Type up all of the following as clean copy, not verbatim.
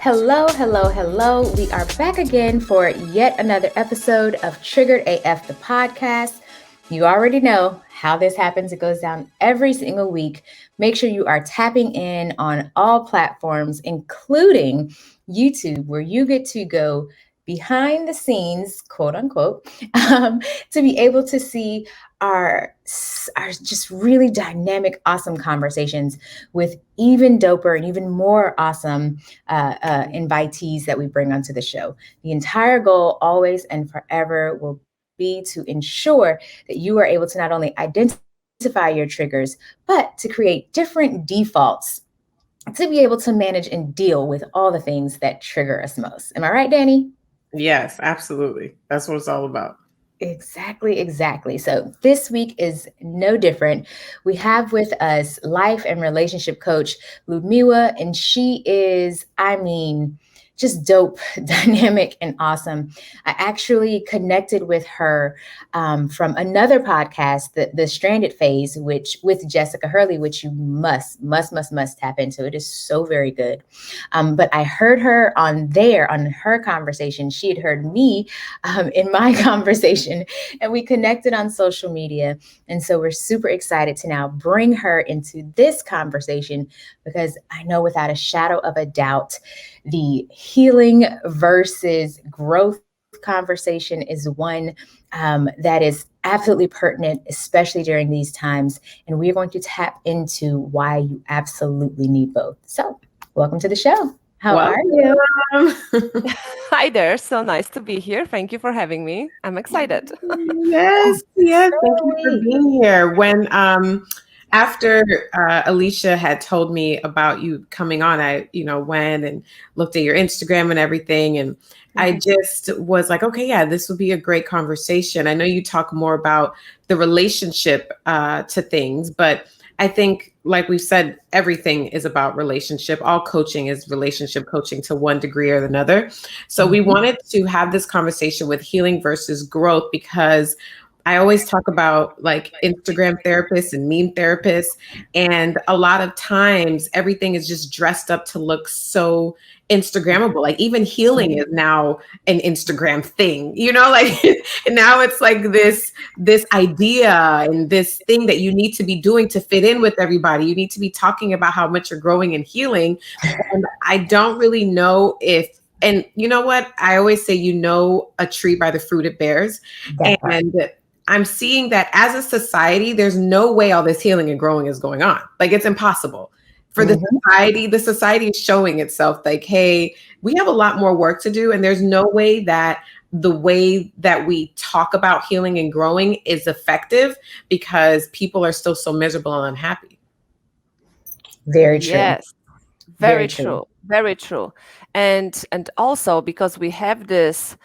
Hello, hello, hello. We are back again for yet another episode of Triggered AF, the podcast. You already know how this happens. It goes down every single week. Make sure you are tapping in on all platforms, including YouTube, where you get to go behind the scenes, quote unquote, to be able to see our just really dynamic, awesome conversations with even doper and even more awesome invitees that we bring onto the show. The entire goal, always and forever, will be to ensure that you are able to not only identify your triggers, but to create different defaults to be able to manage and deal with all the things that trigger us most. Am I right, Dani? Yes, absolutely. That's what it's all about. Exactly. So this week is no different. We have with us life and relationship coach Ludmilla, and she is, just dope, dynamic, and awesome. I actually connected with her from another podcast, the Stranded Phase, which with Jessica Hurley, which you must tap into. It is so very good. But I heard her on her conversation. She had heard me in my conversation, and we connected on social media. And so we're super excited to now bring her into this conversation, because I know without a shadow of a doubt, the healing versus growth conversation is one that is absolutely pertinent, especially during these times. And we're going to tap into why you absolutely need both. So welcome to the show. How are you? Hi there. So nice to be here. Thank you for having me. I'm excited. Yes. Thank you for being here. When after Alechia had told me about you coming on, I went and looked at your Instagram and everything, and I just was like, okay, yeah, this would be a great conversation. I know you talk more about the relationship to things, but I think, like we've said, everything is about relationship. All coaching is relationship coaching to one degree or another. So we wanted to have this conversation with healing versus growth, because I always talk about like Instagram therapists and meme therapists. And a lot of times everything is just dressed up to look so Instagrammable. Like even healing is now an Instagram thing, like now it's like this idea and this thing that you need to be doing to fit in with everybody. You need to be talking about how much you're growing and healing. And I don't really know if, and you know what? I always say, a tree by the fruit it bears. And I'm seeing that as a society, there's no way all this healing and growing is going on. Like it's impossible. For the society is showing itself like, hey, we have a lot more work to do. And there's no way that the way that we talk about healing and growing is effective, because people are still so miserable and unhappy. Very true. Yes, very true. Very true. And also because we have this,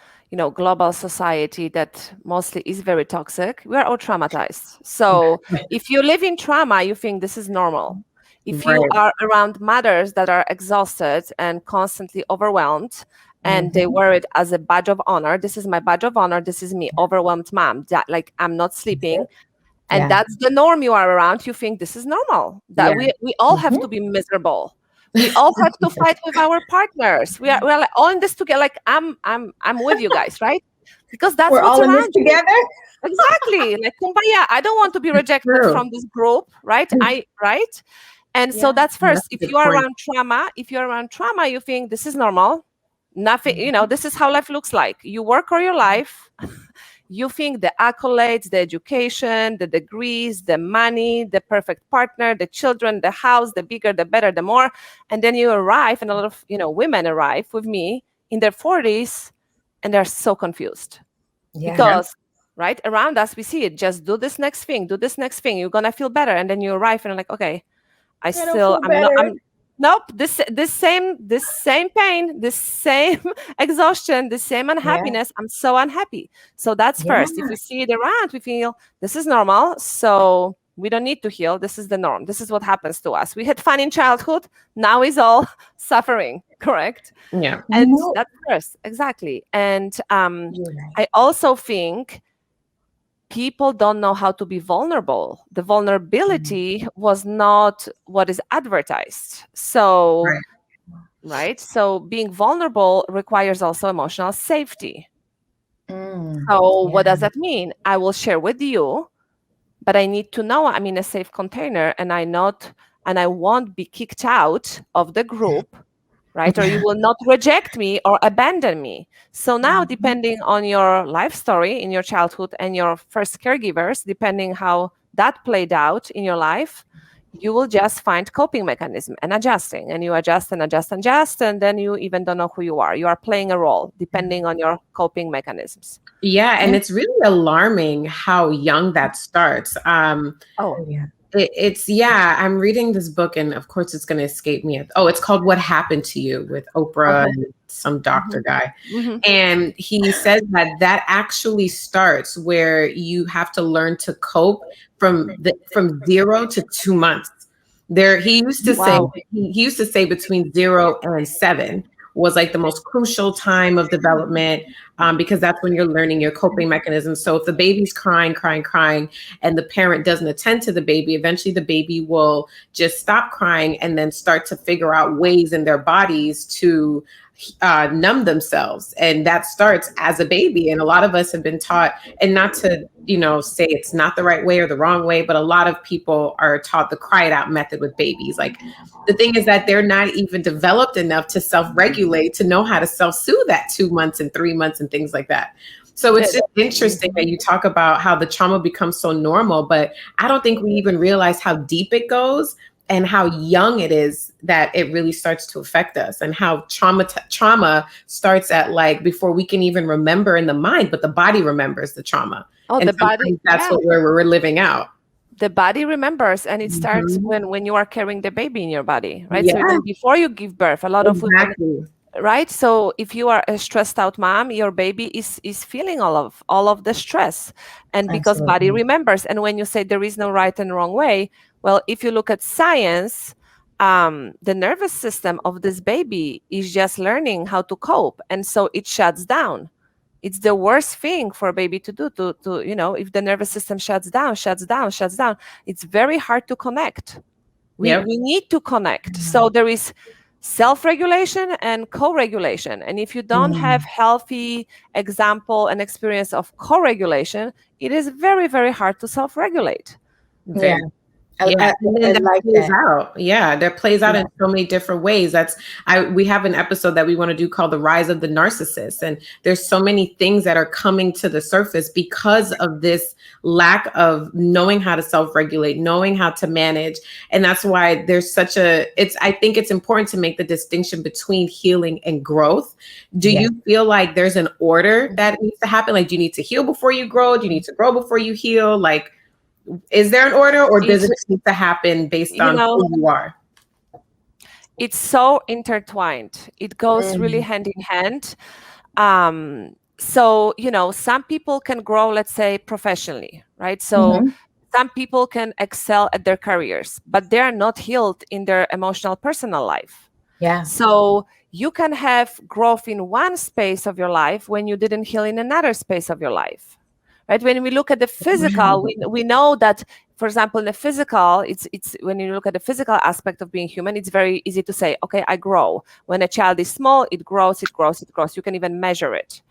global society that mostly is very toxic, we are all traumatized. So if you live in trauma, you think this is normal. If you are around mothers that are exhausted and constantly overwhelmed, and they wear it as a badge of honor, this is my badge of honor, this is me, overwhelmed mom, that like I'm not sleeping. And that's the norm you are around. You think this is normal, that we all have to be miserable. We all have to fight with our partners. We are like all in this together. Like I'm with you guys, right? Because that's we're what's all in around this together. Exactly. Like kumbaya. I don't want to be rejected from this group, right? And so that's first. If you are around trauma, you think this is normal. Nothing, this is how life looks like. You work all your life. You think the accolades, the education, the degrees, the money, the perfect partner, the children, the house, the bigger, the better, the more. And then you arrive, and a lot of women arrive with me in their 40s, and they're so confused. Because right around us, we see it. Just do this next thing, you're gonna feel better. And then you arrive and you're like, okay, nope, this same pain, this same exhaustion, this same unhappiness. I'm so unhappy. So that's first. If we see it around, we feel this is normal. So we don't need to heal. This is the norm. This is what happens to us. We had fun in childhood. Now is all suffering, correct? Yeah. And that's first. Exactly. And I also think people don't know how to be vulnerable. The vulnerability was not what is advertised. So right? So being vulnerable requires also emotional safety. Mm, So yeah. what does that mean? I will share with you, but I need to know I'm in a safe container, and I won't be kicked out of the group, right? Or you will not reject me or abandon me. So now, Mhm. depending on your life story in your childhood and your first caregivers, depending how that played out in your life, you will just find coping mechanism and adjusting, and you adjust and adjust and adjust, and then you even don't know who you are. You are playing a role depending on your coping mechanisms. Yeah, and Yeah. it's really alarming how young that starts. Oh, Oh, yeah. It's yeah, I'm reading this book, and of course it's going to escape me. Oh, it's called What Happened to You with Oprah okay. and some doctor Hmm. guy. Hmm. And he says that that actually starts where you have to learn to cope from 0 to 2 months. There, Wow. he used to say between 0 and 7 was like the most crucial time of development, because that's when you're learning your coping mechanisms. So if the baby's crying, crying, crying, and the parent doesn't attend to the baby, eventually the baby will just stop crying and then start to figure out ways in their bodies to numb themselves. And that starts as a baby. And a lot of us have been taught, and not to, say it's not the right way or the wrong way, but a lot of people are taught the cry it out method with babies. Like the thing is that they're not even developed enough to self regulate, to know how to self soothe at 2 months and 3 months and things like that. So it's The- just interesting Mhm. that you talk about how the trauma becomes so normal, but I don't think we even realize how deep it goes and how young it is that it really starts to affect us, and how trauma starts at like before we can even remember in the mind, but the body remembers the trauma. oh, And the body, sometimes that's yeah. what we're living out. The body remembers, and it starts Mhm. when you are carrying the baby in your body, right? So Yeah, even before you give birth, a lot of women, exactly. right? So if you are a stressed out mom, your baby is feeling all of the stress, and because body Absolutely. remembers. And when you say there is no right and wrong way, well, if you look at science, the nervous system of this baby is just learning how to cope, and so it shuts down. It's the worst thing for a baby to do, to if the nervous system shuts down, it's very hard to connect. we Yep. we need to connect. So Mm. there is self-regulation and co-regulation, and if you don't have Mm. healthy example and experience of co-regulation, it is very, very hard to self-regulate. Yeah. Very. I, Yeah, I, and then I that like plays that. out. Yeah, that plays out Yeah. in so many different ways. We have an episode that we want to do called The Rise of the Narcissist. And there's so many things that are coming to the surface because of this lack of knowing how to self-regulate, knowing how to manage. And that's why there's I think it's important to make the distinction between healing and growth. Do Yeah. you feel like there's an order that needs to happen? Like, do you need to heal before you grow? Do you need to grow before you heal? Like, is there an order, or does It's it just need to happen based you on know who you are? it's so intertwined, it goes really Mm. hand in hand. So some people can grow, let's say, professionally, right? So Hmm. some people can excel at their careers, but they are not healed in their emotional personal life. Yeah. So you can have growth in one space of your life when you didn't heal in another space of your life, right? When we look at the physical, Mm. we know that, for example, in the physical, it's when you look at the physical aspect of being human, it's very easy to say, okay, I grow. When a child is small, it grows, it grows, it grows. You can even measure it.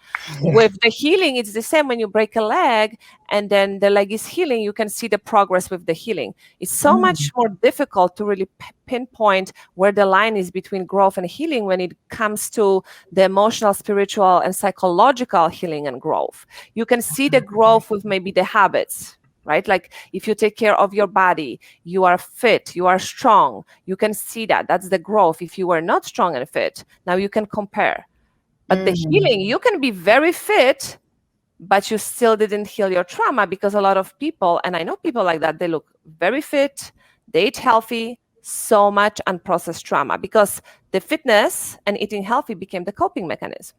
Yeah. With the healing, it's the same. When you break a leg and then the leg is healing, you can see the progress with the healing. It's so much Mm. more difficult to really pinpoint where the line is between growth and healing when it comes to the emotional, spiritual, and psychological healing and growth. You can see the growth with maybe the habits, right? Like if you take care of your body, you are fit, you are strong, you can see that. That's the growth. If you were not strong and fit, now you can compare. But the Mm. healing, you can be very fit, but you still didn't heal your trauma, because a lot of people, and I know people like that, they look very fit, they eat healthy, so much unprocessed trauma, because the fitness and eating healthy became the coping mechanism.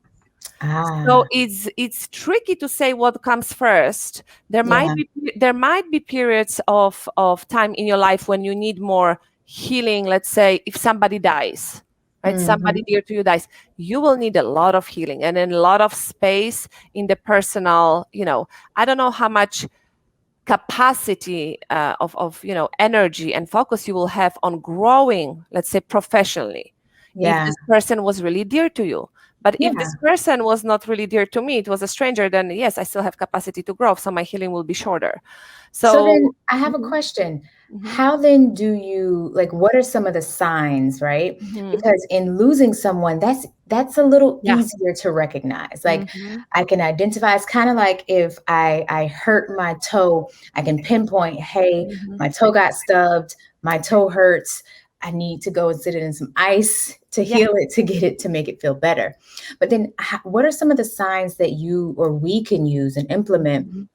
So Ah. it's tricky to say what comes first. There might Yeah. be there might be periods of time in your life when you need more healing. Let's say if somebody dies, right? Hmm. Somebody dear to you dies, you will need a lot of healing and a lot of space in the personal, I don't know how much capacity of energy and focus you will have on growing, let's say, professionally. if Yeah. this person was really dear to you. But if Yeah. this person was not really dear to me, it was a stranger, then yes, I still have capacity to grow, so my healing will be shorter. So So, then I have a mhm, question. mhm, How then do you like what are some of the signs, right? mhm. Because in losing someone, that's a little Yeah. easier to recognize. Like Mhm, I can identify, it's kind of like if I hurt my toe, I can pinpoint, hey, mhm. my toe got stubbed, my toe hurts. I need to go and sit it in some ice to Yeah. heal it, to get it, to make it feel better. But then what are some of the signs that you or we can use and implement Mhm,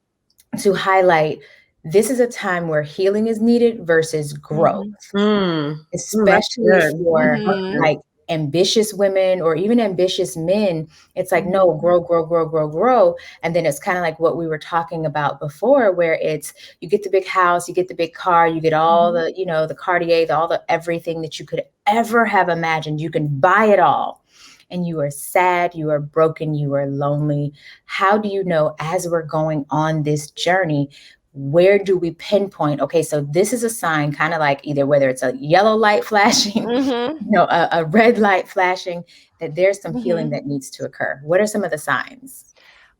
to highlight this is a time where healing is needed versus growth, mhm, Mm. Mm, that's especially good. for That's mhm, good. like ambitious women or even ambitious men. It's like, no, mhm, grow, grow, grow, grow, grow. And then it's kind of like what we were talking about before, where it's you get the big house, you get the big car, you get all mhm, the, the Cartier, all the everything that you could ever have imagined. You can buy it all. And you are sad, you are broken, you are lonely. How do you know as we're going on this journey? Where do we pinpoint, okay, so this is a sign, kind of like either whether it's a yellow light flashing, mhm, a red light flashing, that there's some healing mhm. that needs to occur. What are some of the signs?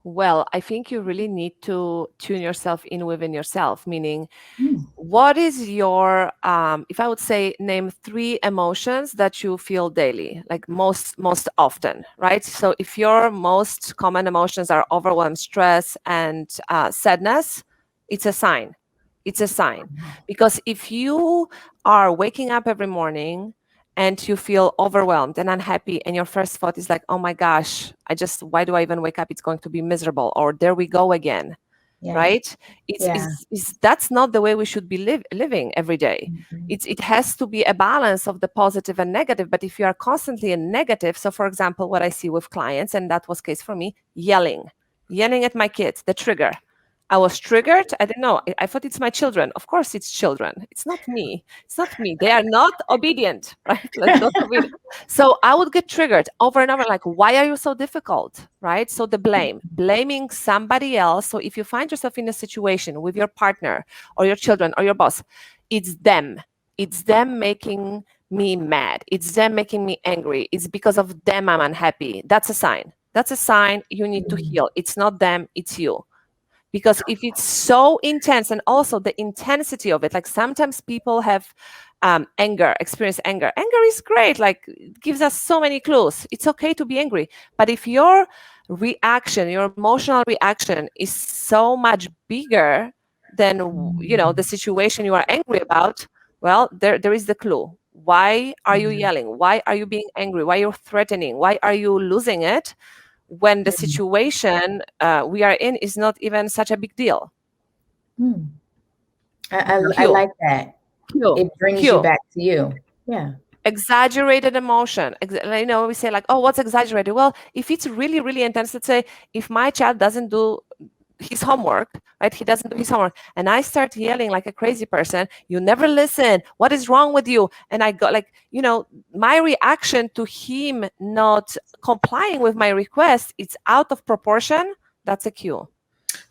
Well, I think you really need to tune yourself in within yourself, meaning Mm, what is your if I would say name three emotions that you feel daily, like most often, right? So if your most common emotions are overwhelm, stress, and sadness, it's a sign. It's a sign. Because if you are waking up every morning and you feel overwhelmed and unhappy, and your first thought is like, oh my gosh, why do I even wake up? It's going to be miserable, or there we go again, yeah. right? Yeah. It's That's not the way we should be living every day. Mhm. It has to be a balance of the positive and negative. But if you are constantly in negative, so for example, what I see with clients, and that was case for me, yelling at my kids, the trigger. I was triggered. I didn't know. I thought it's my children. Of course, it's children. It's not me. It's not me. They are not obedient, right? Let's not obedient. So I would get triggered over and over, like, why are you so difficult? Right? So the blaming somebody else. So if you find yourself in a situation with your partner or your children or your boss, it's them. It's them making me mad. It's them making me angry. It's because of them I'm unhappy. That's a sign. That's a sign you need to Mm, heal. It's not them, it's you. Because if it's so intense, and also the intensity of it, like sometimes people have experience anger is great, like it gives us so many clues. It's okay to be angry, but if your reaction, your emotional reaction is so much bigger than the mm, situation you are angry about, well, there is the clue. Why are you yeah. yelling? Why are you being angry? Why are you threatening? Why are you losing it when the Mm, situation we are in is not even such a big deal? mm. I Cue, like that. cue, It brings you cue. back to you. Yeah. Exaggerated emotion. We say like, oh, what's exaggerated? Well, if it's really, really intense, let's say if my child doesn't do his homework, right? He doesn't do his homework. And I start yelling like a crazy person, you never listen. What is wrong with you? And I got like, my reaction to him not complying with my request, it's out of proportion. That's a cue.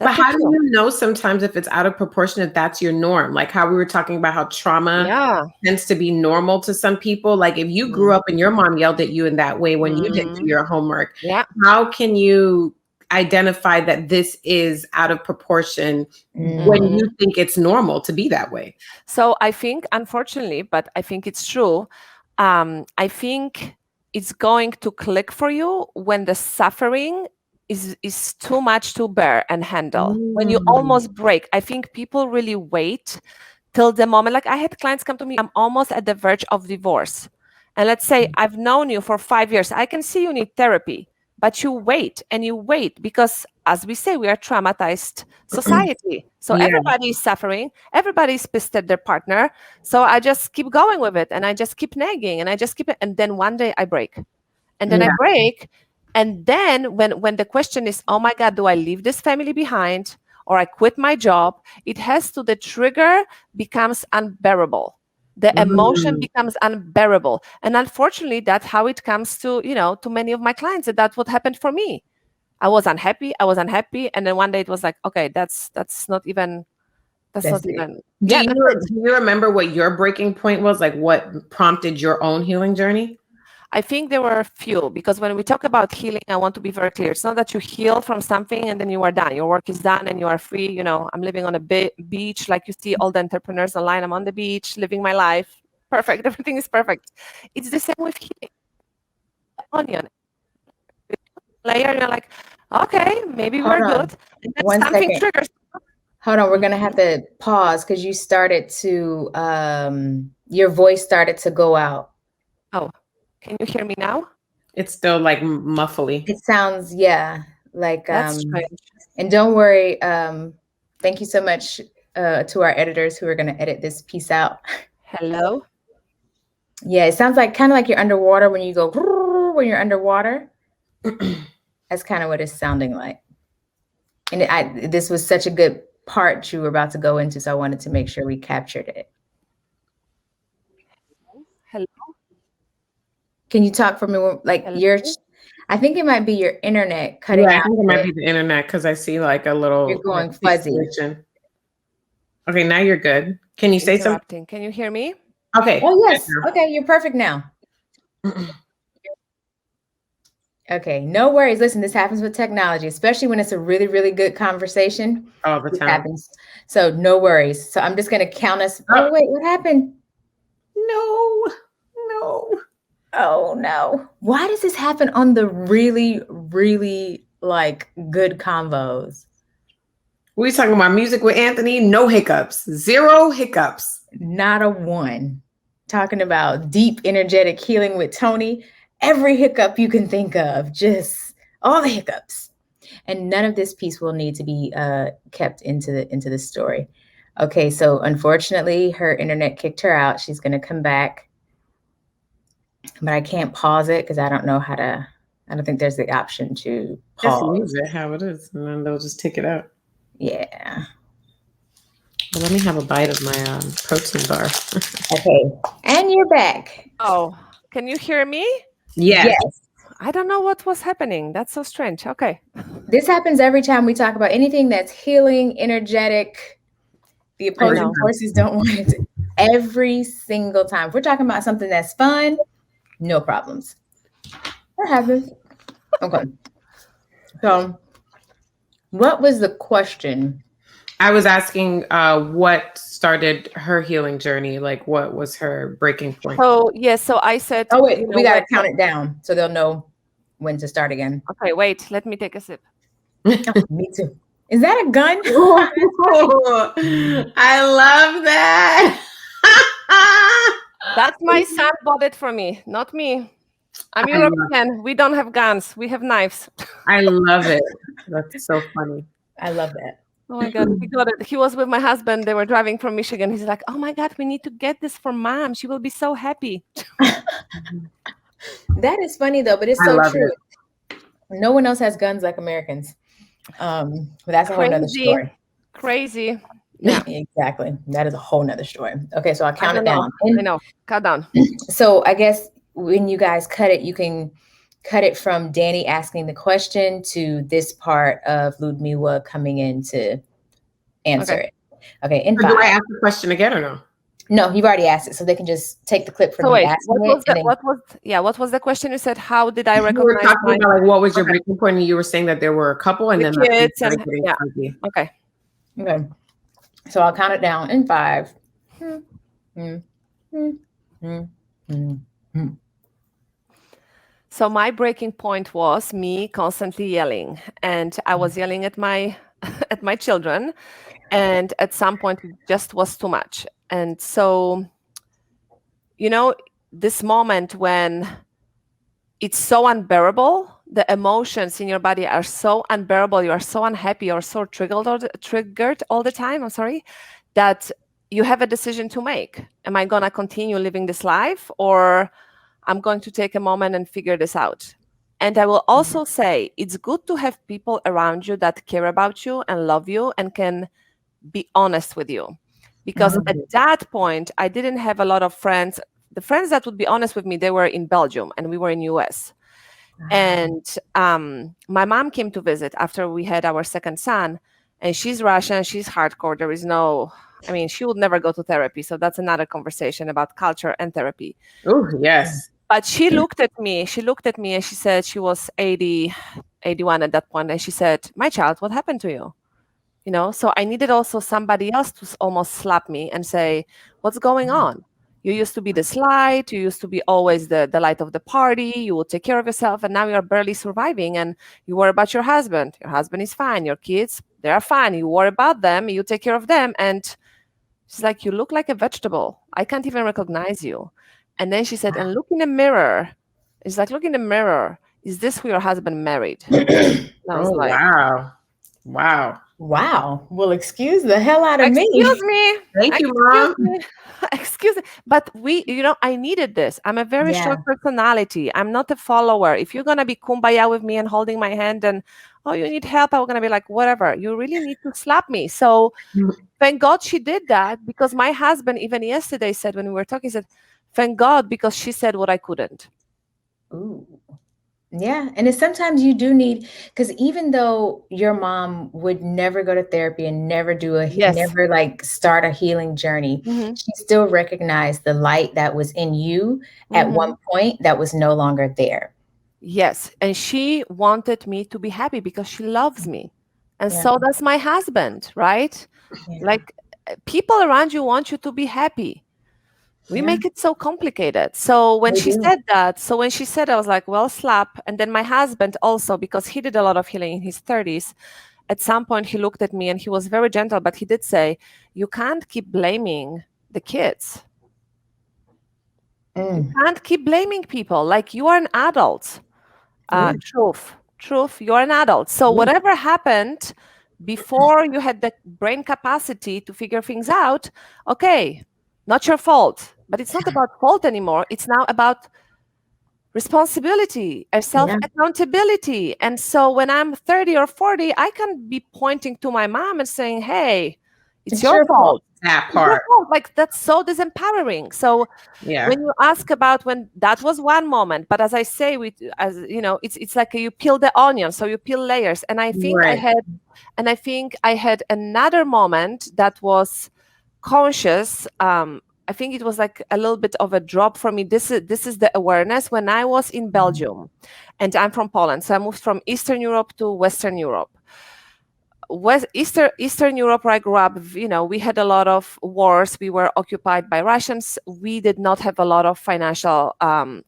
But That's a how do cue. you know sometimes if it's out of proportion, if that's your norm? Like how we were talking about how trauma Yeah. tends to be normal to some people. Like if you grew Mm. up and your mom yelled at you in that way when you didn't do Mm. your homework, Yeah. how can you identify that this is out of proportion when Mm, you Mhm. think it's normal to be that way? So I think, unfortunately, but I think it's true. I think it's going to click for you when the suffering is too much to bear and handle. When you Mm. almost break, I think people really wait till the moment. Like I had clients come to me, I'm almost at the verge of divorce. And let's say I've known you for 5 years. I can see you need therapy, but you wait and you wait because, as we say, we are traumatized society. So Yeah. everybody is suffering, everybody's pissed at their partner. So I just keep going with it and I just keep nagging and I just keep it. And then one day I break. And then I Yeah. break. And then when the question is, oh my God, do I leave this family behind or I quit my job? It has to, the trigger becomes unbearable. The emotion Mm. becomes unbearable. And unfortunately, that's how it comes to, to many of my clients. And that's what happened for me. I was unhappy. I was unhappy. And then one day it was like, okay, that's that's not it. even, yeah, that's it. Do you remember what your breaking point was? Like what prompted your own healing journey? I think there were a few, because when we talk about healing, I want to be very clear. It's not that you heal from something and then you are done. Your work is done and you are free. I'm living on a beach, like you see all the entrepreneurs online. I'm on the beach, living my life. Perfect. Everything is perfect. It's the same with healing. Onion layer, you're like, okay, maybe Hold we're on good. And then one something second. triggers. Hold on, we're gonna have to pause because you started to your voice started to go out. Oh, can you hear me now? It's still like muffly. It sounds, yeah, like That's strange. and don't worry, thank you so much to our editors who are gonna edit this piece out. Hello? Yeah, it sounds like kind of like you're underwater when you go when you're underwater. That's kind of what it's sounding like. And this was such a good part you were about to go into, so I wanted to make sure we captured it. Hello? Can you talk for me? Like Hello? I think it might be your internet cutting Yeah, I out. think it might be the internet because I see like a You're little like going fuzzy. pixelation. Okay, now you're good. Can you say something? Interrupting. Can you hear me? Okay. Oh yes. Okay, you're perfect now. Okay, no worries. Listen, this happens with technology, especially when it's a really, really good conversation. All the This time. happens. So no worries. So I'm just gonna count us. Oh wait, what happened? No. Oh no. Why does this happen on the really, really like good convos? We talking about music with Anthony, no hiccups. 0 hiccups. Not a one. Talking about deep energetic healing with Tony. Every hiccup you can think of, just all the hiccups. And none of this piece will need to be kept into the story. Okay, so unfortunately, her internet kicked her out. She's gonna come back, but I can't pause it because I don't know how to. I don't think there's the option to Just leave pause. it how it is, and then they'll just take it out. Yeah. Well, let me have a bite of my protein bar. Okay, and you're back. Oh, can you hear me? Yes. I don't know what was happening. That's so strange. Okay. This happens every time we talk about anything that's healing, energetic. The opposing forces don't want it to. Every single time. If we're talking about something that's fun, no problems. That happens. Okay. So, what was the question? I was asking what started her healing journey. Like, what was her breaking point? So, yes. So I said. Oh, wait, we got to count it down so they'll know when to start again. Okay, wait. Let me take a sip. Oh, me too. Is that a gun? I love that. That's my son bought it for me, not me. I'm European. We don't have guns. We have knives. I love it. That's so funny. I love that. Oh my God, he got it. He was with my husband. They were driving from Michigan. He's like, oh my God, we need to get this for mom. She will be so happy. That is funny though, but it's so true. No one else has guns like Americans. But that's a whole nother story. Crazy. Yeah, exactly. That is a whole nother story. Okay, so I'll count it down. I know. Count down. So I guess when you guys cut it, you can cut it from Dani asking the question to this part of Ludmilla coming in to answer it. Okay, in 5. Do I ask the question again or no? No, you've already asked it, so they can just take the clip from so you wait, asking what was the question? You said, how did I recognize? You were talking about like what was your breaking point, and you were saying that there were a couple, and then kids and Okay. So I'll count it down in 5. So my breaking point was me constantly yelling, and I was yelling at my at my children, and at some point it just was too much. And so, this moment when it's so unbearable, the emotions in your body are so unbearable, you are so unhappy, you're so triggered all the time, I'm sorry, that you have a decision to make. Am I going to continue living this life, or I'm going to take a moment and figure this out? And I will also say it's good to have people around you that care about you and love you and can be honest with you. Because at that point, I didn't have a lot of friends. The friends that would be honest with me, they were in Belgium and we were in US. And my mom came to visit after we had our second son, and she's Russian, she's hardcore. There is no, she would never go to therapy. So that's another conversation about culture and therapy. Oh, yes. But she looked at me and she said she was 80, 81 at that point, and she said, "My child, what happened to you?" So I needed also somebody else to almost slap me and say, "What's going on? You used to be this light, you used to be always the light of the party, you will take care of yourself, and now you're barely surviving, and you worry about your husband is fine, your kids, they are fine, you worry about them, you take care of them." And she's like, "You look like a vegetable, I can't even recognize you." And then she said, "And look in the mirror." It's like, "Look in the mirror, is this who your husband married?" And I was Oh, like, wow. Wow. Wow. Well, excuse the hell out of "Excuse me. me, Thank you, excuse Mom. me, excuse me." But I needed this. I'm a very short Yeah. personality. I'm not a follower. If you're gonna be kumbaya with me and holding my hand and, "Oh, you need help," I'm gonna be like, "Whatever." You really need to slap me. So thank God she did that, because my husband even yesterday said, when we were talking, he said, "Thank God, because she said what I couldn't." Ooh. Yeah. And it's sometimes you do need, because even though your mom would never go to therapy and Yes. never like start a healing journey, Mm-hmm. she still recognized the light that was in you at Mm-hmm. one point that was no longer there. Yes, and she wanted me to be happy because she loves me. And Yeah. so does my husband, right? Yeah. Like, people around you want you to be happy. We Yeah. make it so complicated. So when We she do. said that, I was like, "Well, slap." And then my husband also, because he did a lot of healing in his 30s, at some point he looked at me and he was very gentle, but he did say, "You can't keep blaming the kids. You Mm. can't keep blaming people. Like, you are an adult." Ooh. Truth, you're an adult. So Ooh. whatever happened before you had the brain capacity to figure things out, okay, not your fault. But it's not about fault anymore. It's now about responsibility and self Yeah. accountability. And so when I'm 30 or 40, I can be pointing to my mom and saying, "Hey, it's It's your your fault. fault." That It's your part. fault. Like, that's so disempowering. So Yeah. when you ask about, when that was one moment, but as I say, it's like you peel the onion, so you peel layers. And Right. I think I had another moment that was conscious. I think it was like a little bit of a drop for me. This is the awareness when I was in Belgium, and I'm from Poland, so I moved from Eastern Europe to Western Europe. Eastern Europe, where I grew up, we had a lot of wars. We were occupied by Russians. We did not have a lot of financial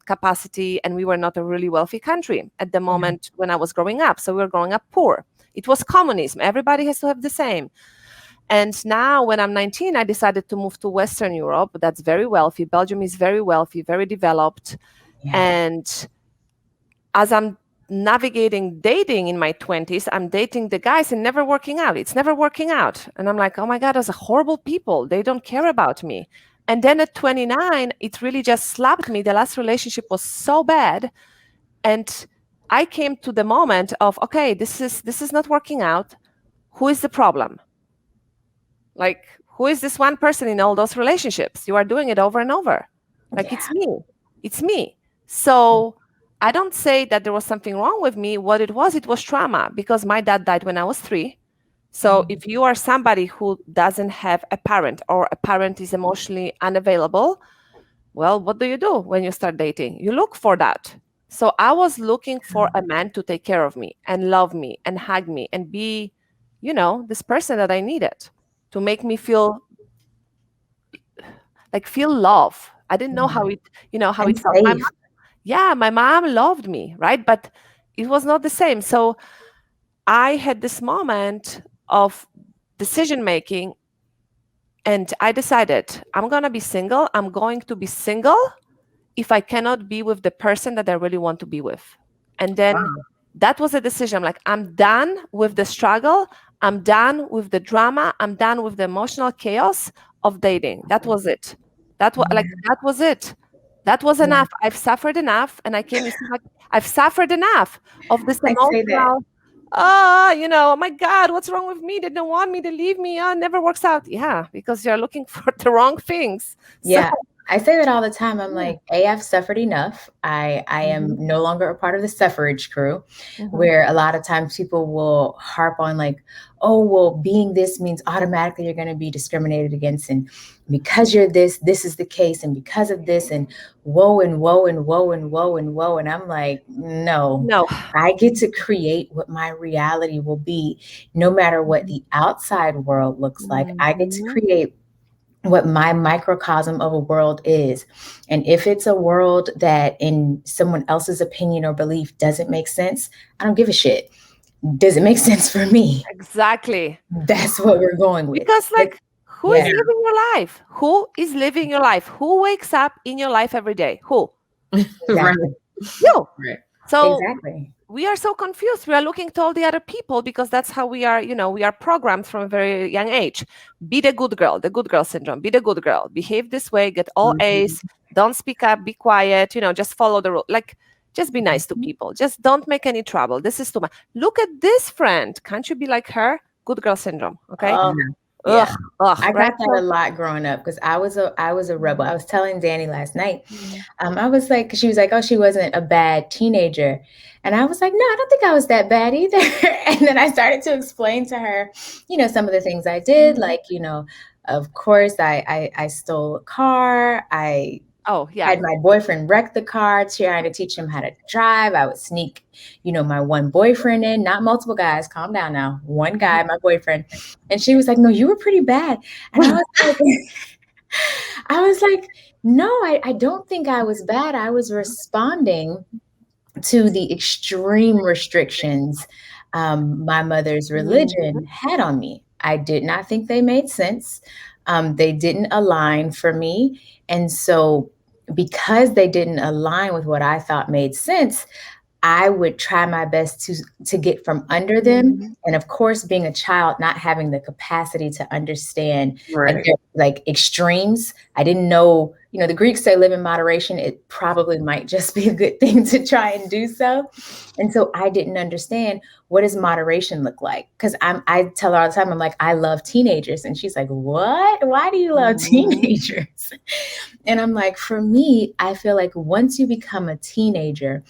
capacity, and we were not a really wealthy country at the Yeah. moment when I was growing up. So we were growing up poor. It was communism. Everybody has to have the same. And now, when I'm 19, I decided to move to Western Europe. That's very wealthy. Belgium is very wealthy, very developed. Yeah. And as I'm navigating dating in my 20s, I'm dating the guys and never working out. It's never working out. And I'm like, "Oh my God, those are horrible people. They don't care about me." And then at 29, it really just slapped me. The last relationship was so bad. And I came to the moment of, okay, this is not working out. Who is the problem? Like, who is this one person in all those relationships? You are doing it over and over. Like, Yeah. it's me. It's me. So I don't say that there was something wrong with me. What it was trauma, because my dad died when I was 3. So Mm. if you are somebody who doesn't have a parent, or a parent is emotionally unavailable, well, what do you do when you start dating? You look for that. So I was looking for a man to take care of me and love me and hug me and be, this person that I needed to make me feel love. I didn't know how Yeah. it And felt. safe. Yeah, my mom loved me, right? But it was not the same. So I had this moment of decision making, and I decided, I'm going to be single. I'm going to be single if I cannot be with the person that I really want to be with. And then Wow. that was a decision. Like, I'm done with the struggle. I'm done with the drama. I'm done with the emotional chaos of dating. That was it. Yeah. That was it. That was Yeah. enough. I've suffered enough. And I came to see, like, I've suffered enough of this I say that. emotional, oh my God, what's wrong with me? They don't want me, to leave me. Oh, it never works out. Yeah, because you're looking for the wrong things. So Yeah. I say that all the time. I'm Yeah. like, A, I've suffered enough. I am Mhm. no longer a part of the suffrage crew, Mhm. where a lot of times people will harp on like, oh, well, being this means automatically you're going to be discriminated against, and because you're this, this is the case, and because of this, and woe and woe and woe and woe and woe. And I'm like, no, No. I get to create what my reality will be, no matter what Mhm. the outside world looks like. I get to Mhm. create what my microcosm of a world is. And if it's a world that, in someone else's opinion or belief, doesn't make sense, I don't give a shit. Does it make sense for me? Exactly. That's what we're going with. Because, But like, who is yeah, Yeah. living your life? Who is living your life? Who wakes up in your life every day? Who? Right. exactly. You. Right. So Exactly. we are so confused. We are looking to all the other people because that's how we are, we are programmed from a very young age. Be the good girl syndrome. Be the good girl. Behave this way, get all Mhm. A's, don't speak up, be quiet, just follow the rule. Like, just be nice to people. Just don't make any trouble. This is too much. Look at this friend. Can't you be like her? Good girl syndrome. Okay. Oh, Yeah. yeah. Ugh, ugh, I right? got that a So, lot growing up because I was a rebel. Mhm, I was telling Danny last night. mhm. I was like, 'cause she was like, oh, she wasn't a bad teenager, and I was like, no, I don't think I was that bad either. And then I started to explain to her, some of the things I did, Mhm. like, of course, I stole a car. I Oh, yeah. had my boyfriend wreck the car, trying to teach him how to drive. I would sneak, my one boyfriend in, not multiple guys. Calm down now. One guy, my boyfriend. And she was like, no, you were pretty bad. And I was like, I was like, no, I don't think I was bad. I was responding to the extreme restrictions my mother's Mhm. religion had on me. I did not think they made sense. They didn't align for me. And so, because they didn't align with what I thought made sense, I would try my best to get from under them. Mhm. And of course, being a child, not having the capacity to understand like Right. like extremes. I didn't know, the Greeks say live in moderation. It probably might just be a good thing to try and do so. And so I didn't understand, what does moderation look like? Because I tell her all the time, I'm like, I love teenagers. And she's like, what? Why do you love Mhm. teenagers? And I'm like, for me, I feel like once you become a teenager,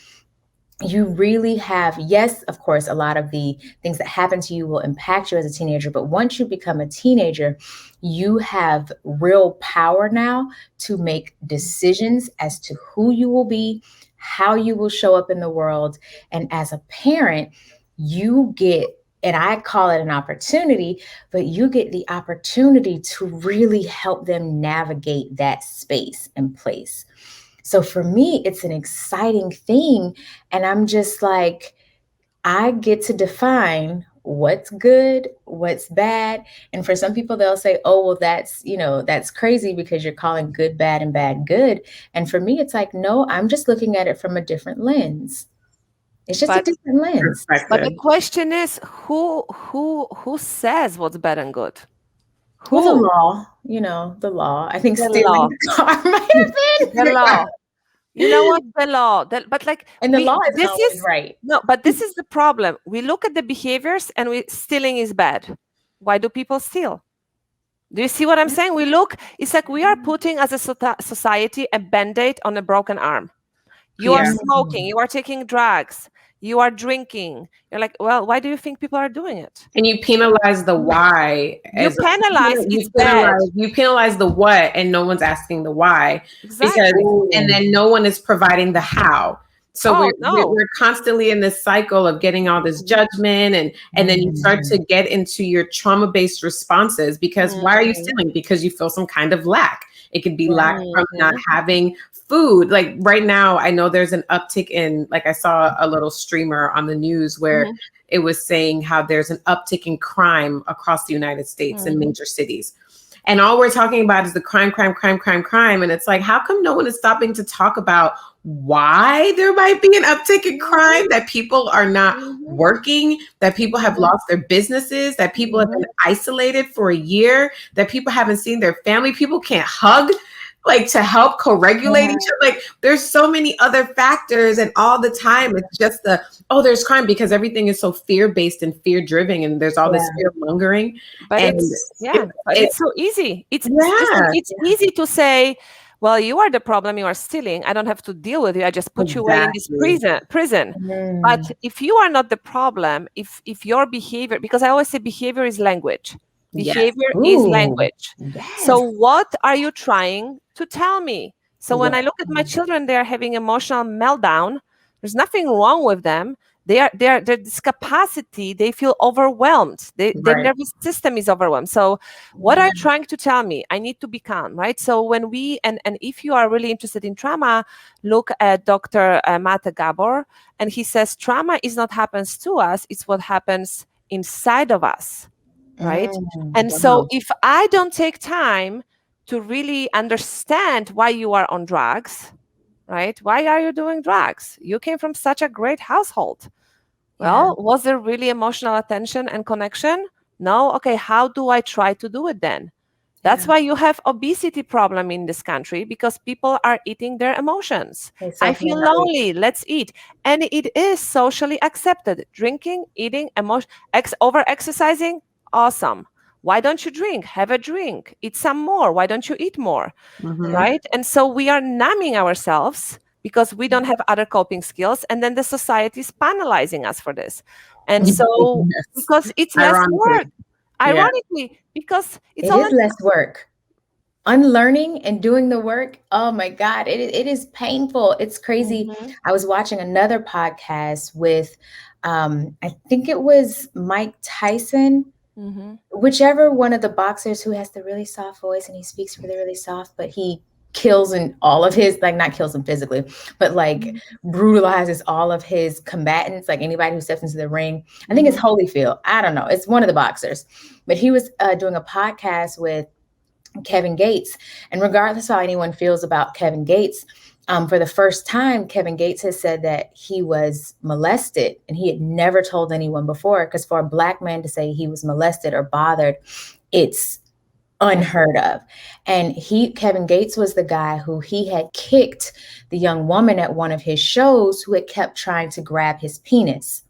you really have, yes, of course, a lot of the things that happen to you will impact you as a teenager, but once you become a teenager, you have real power now to make decisions as to who you will be, how you will show up in the world. And as a parent, you get, and I call it an opportunity, but you get the opportunity to really help them navigate that space and place. So for me, it's an exciting thing. And I'm just like, I get to define what's good, what's bad. And for some people, they'll say, oh, well, that's crazy because you're calling good bad and bad good. And for me, it's like, no, I'm just looking at it from a different lens. It's just a But different lens. but the Perspective. question is, who says what's bad and good? Well, the Who? law, the law. I think The stealing law. the car might have The been, law. You know what? The law. But like, and the we law isn't this always is right. no, but this is the problem. We look at the behaviors and we stealing is bad. Why do people steal? Do you see what I'm saying? We look, it's like we are putting as a society a band-aid on a broken arm. You are Yeah. smoking, Mhm. you are taking drugs, you are drinking. You're like, well, why do you think people are doing it? And you penalize the why You penalize, it's bad. you penalize the what, and no one's asking the why, because Exactly. and Ooh, then no one is providing the how. So Oh we're no. we're constantly in this cycle of getting all this Mhm. judgment, and then you start to mhm. get into your trauma based responses, because why are you Mhm. stealing? Because you feel some kind of lack. It could be lack Yeah. from not Mhm. having food. Like right now, I know there's an uptick in, like, I saw a little streamer on the news where Mhm. it was saying how there's an uptick in crime across the United States in Mhm. major cities. And all we're talking about is the crime, crime, crime, crime, crime. And it's like, how come no one is stopping to talk about why there might be an uptick in crime, that people are not Mhm. working, that people have Mhm. lost their businesses, that people have Mhm. been isolated for a year, that people haven't seen their family, people can't hug, like, to help co-regulate each Yeah. other. Like, there's so many other factors, and all the time it's just the, oh, there's crime, because everything is so fear-based and fear-driven, and there's all this Yeah. fear mongering. But And it's it, yeah, but it it's so easy. It's listen, yeah. it's Yeah. easy to say, well, you are the problem, you are stealing, I don't have to deal with you, I just put you away in this Exactly. prison. But Mm. if you are not the problem, if your behavior, because I always say behavior is language. Yes. Behavior is Ooh, language. So yes. what are you trying to tell me? So when I Wow. look at my children, they are having emotional meltdown. There's nothing wrong with them. They're this capacity, they feel overwhelmed. Their Right. nervous system is overwhelmed. So what are Yeah. you trying to tell me? I need to be calm, right? So when we and if you are really interested in trauma, look at Dr. Mate Gabor, and he says trauma is not happens to us, it's what happens inside of us, right? Mm. And so Wow. if I don't take time to really understand why you are on drugs, right? Why are you doing drugs? You came from such a great household. Yeah. Well, was there really emotional attention and connection? No. Okay, how do I try to do it then? That's Yeah. why you have obesity problem in this country, because people are eating their emotions. They I feel self-medicate. lonely, let's eat. And it is socially accepted. Drinking, eating, over exercising, awesome. Why don't you drink? Have a drink. Eat some more. Why don't you eat more? Mm-hmm. Right? And so we are numbing ourselves because we don't have other coping skills. And then the society is penalizing us for this. And so, Yes. because it's less Ironically. work, Yeah. ironically, because it's It all is less work. Unlearning and doing the work, oh my God, it is painful. It's crazy. Mhm, I was watching another podcast with, I think it was Mike Tyson, mhm, whichever one of the boxers who has the really soft voice and he speaks really, really soft, but he kills in all of his, like not kills them physically, but like brutalizes all of his combatants, like anybody who steps into the ring. I think it's mhm, Holyfield. I don't know. It's one of the boxers. But he was doing a podcast with Kevin Gates. And regardless of how anyone feels about Kevin Gates, for the first time, Kevin Gates has said that he was molested and he had never told anyone before. Because for a Black man to say he was molested or bothered, it's unheard of. And Kevin Gates was the guy who he had kicked the young woman at one of his shows who had kept trying to grab his penis.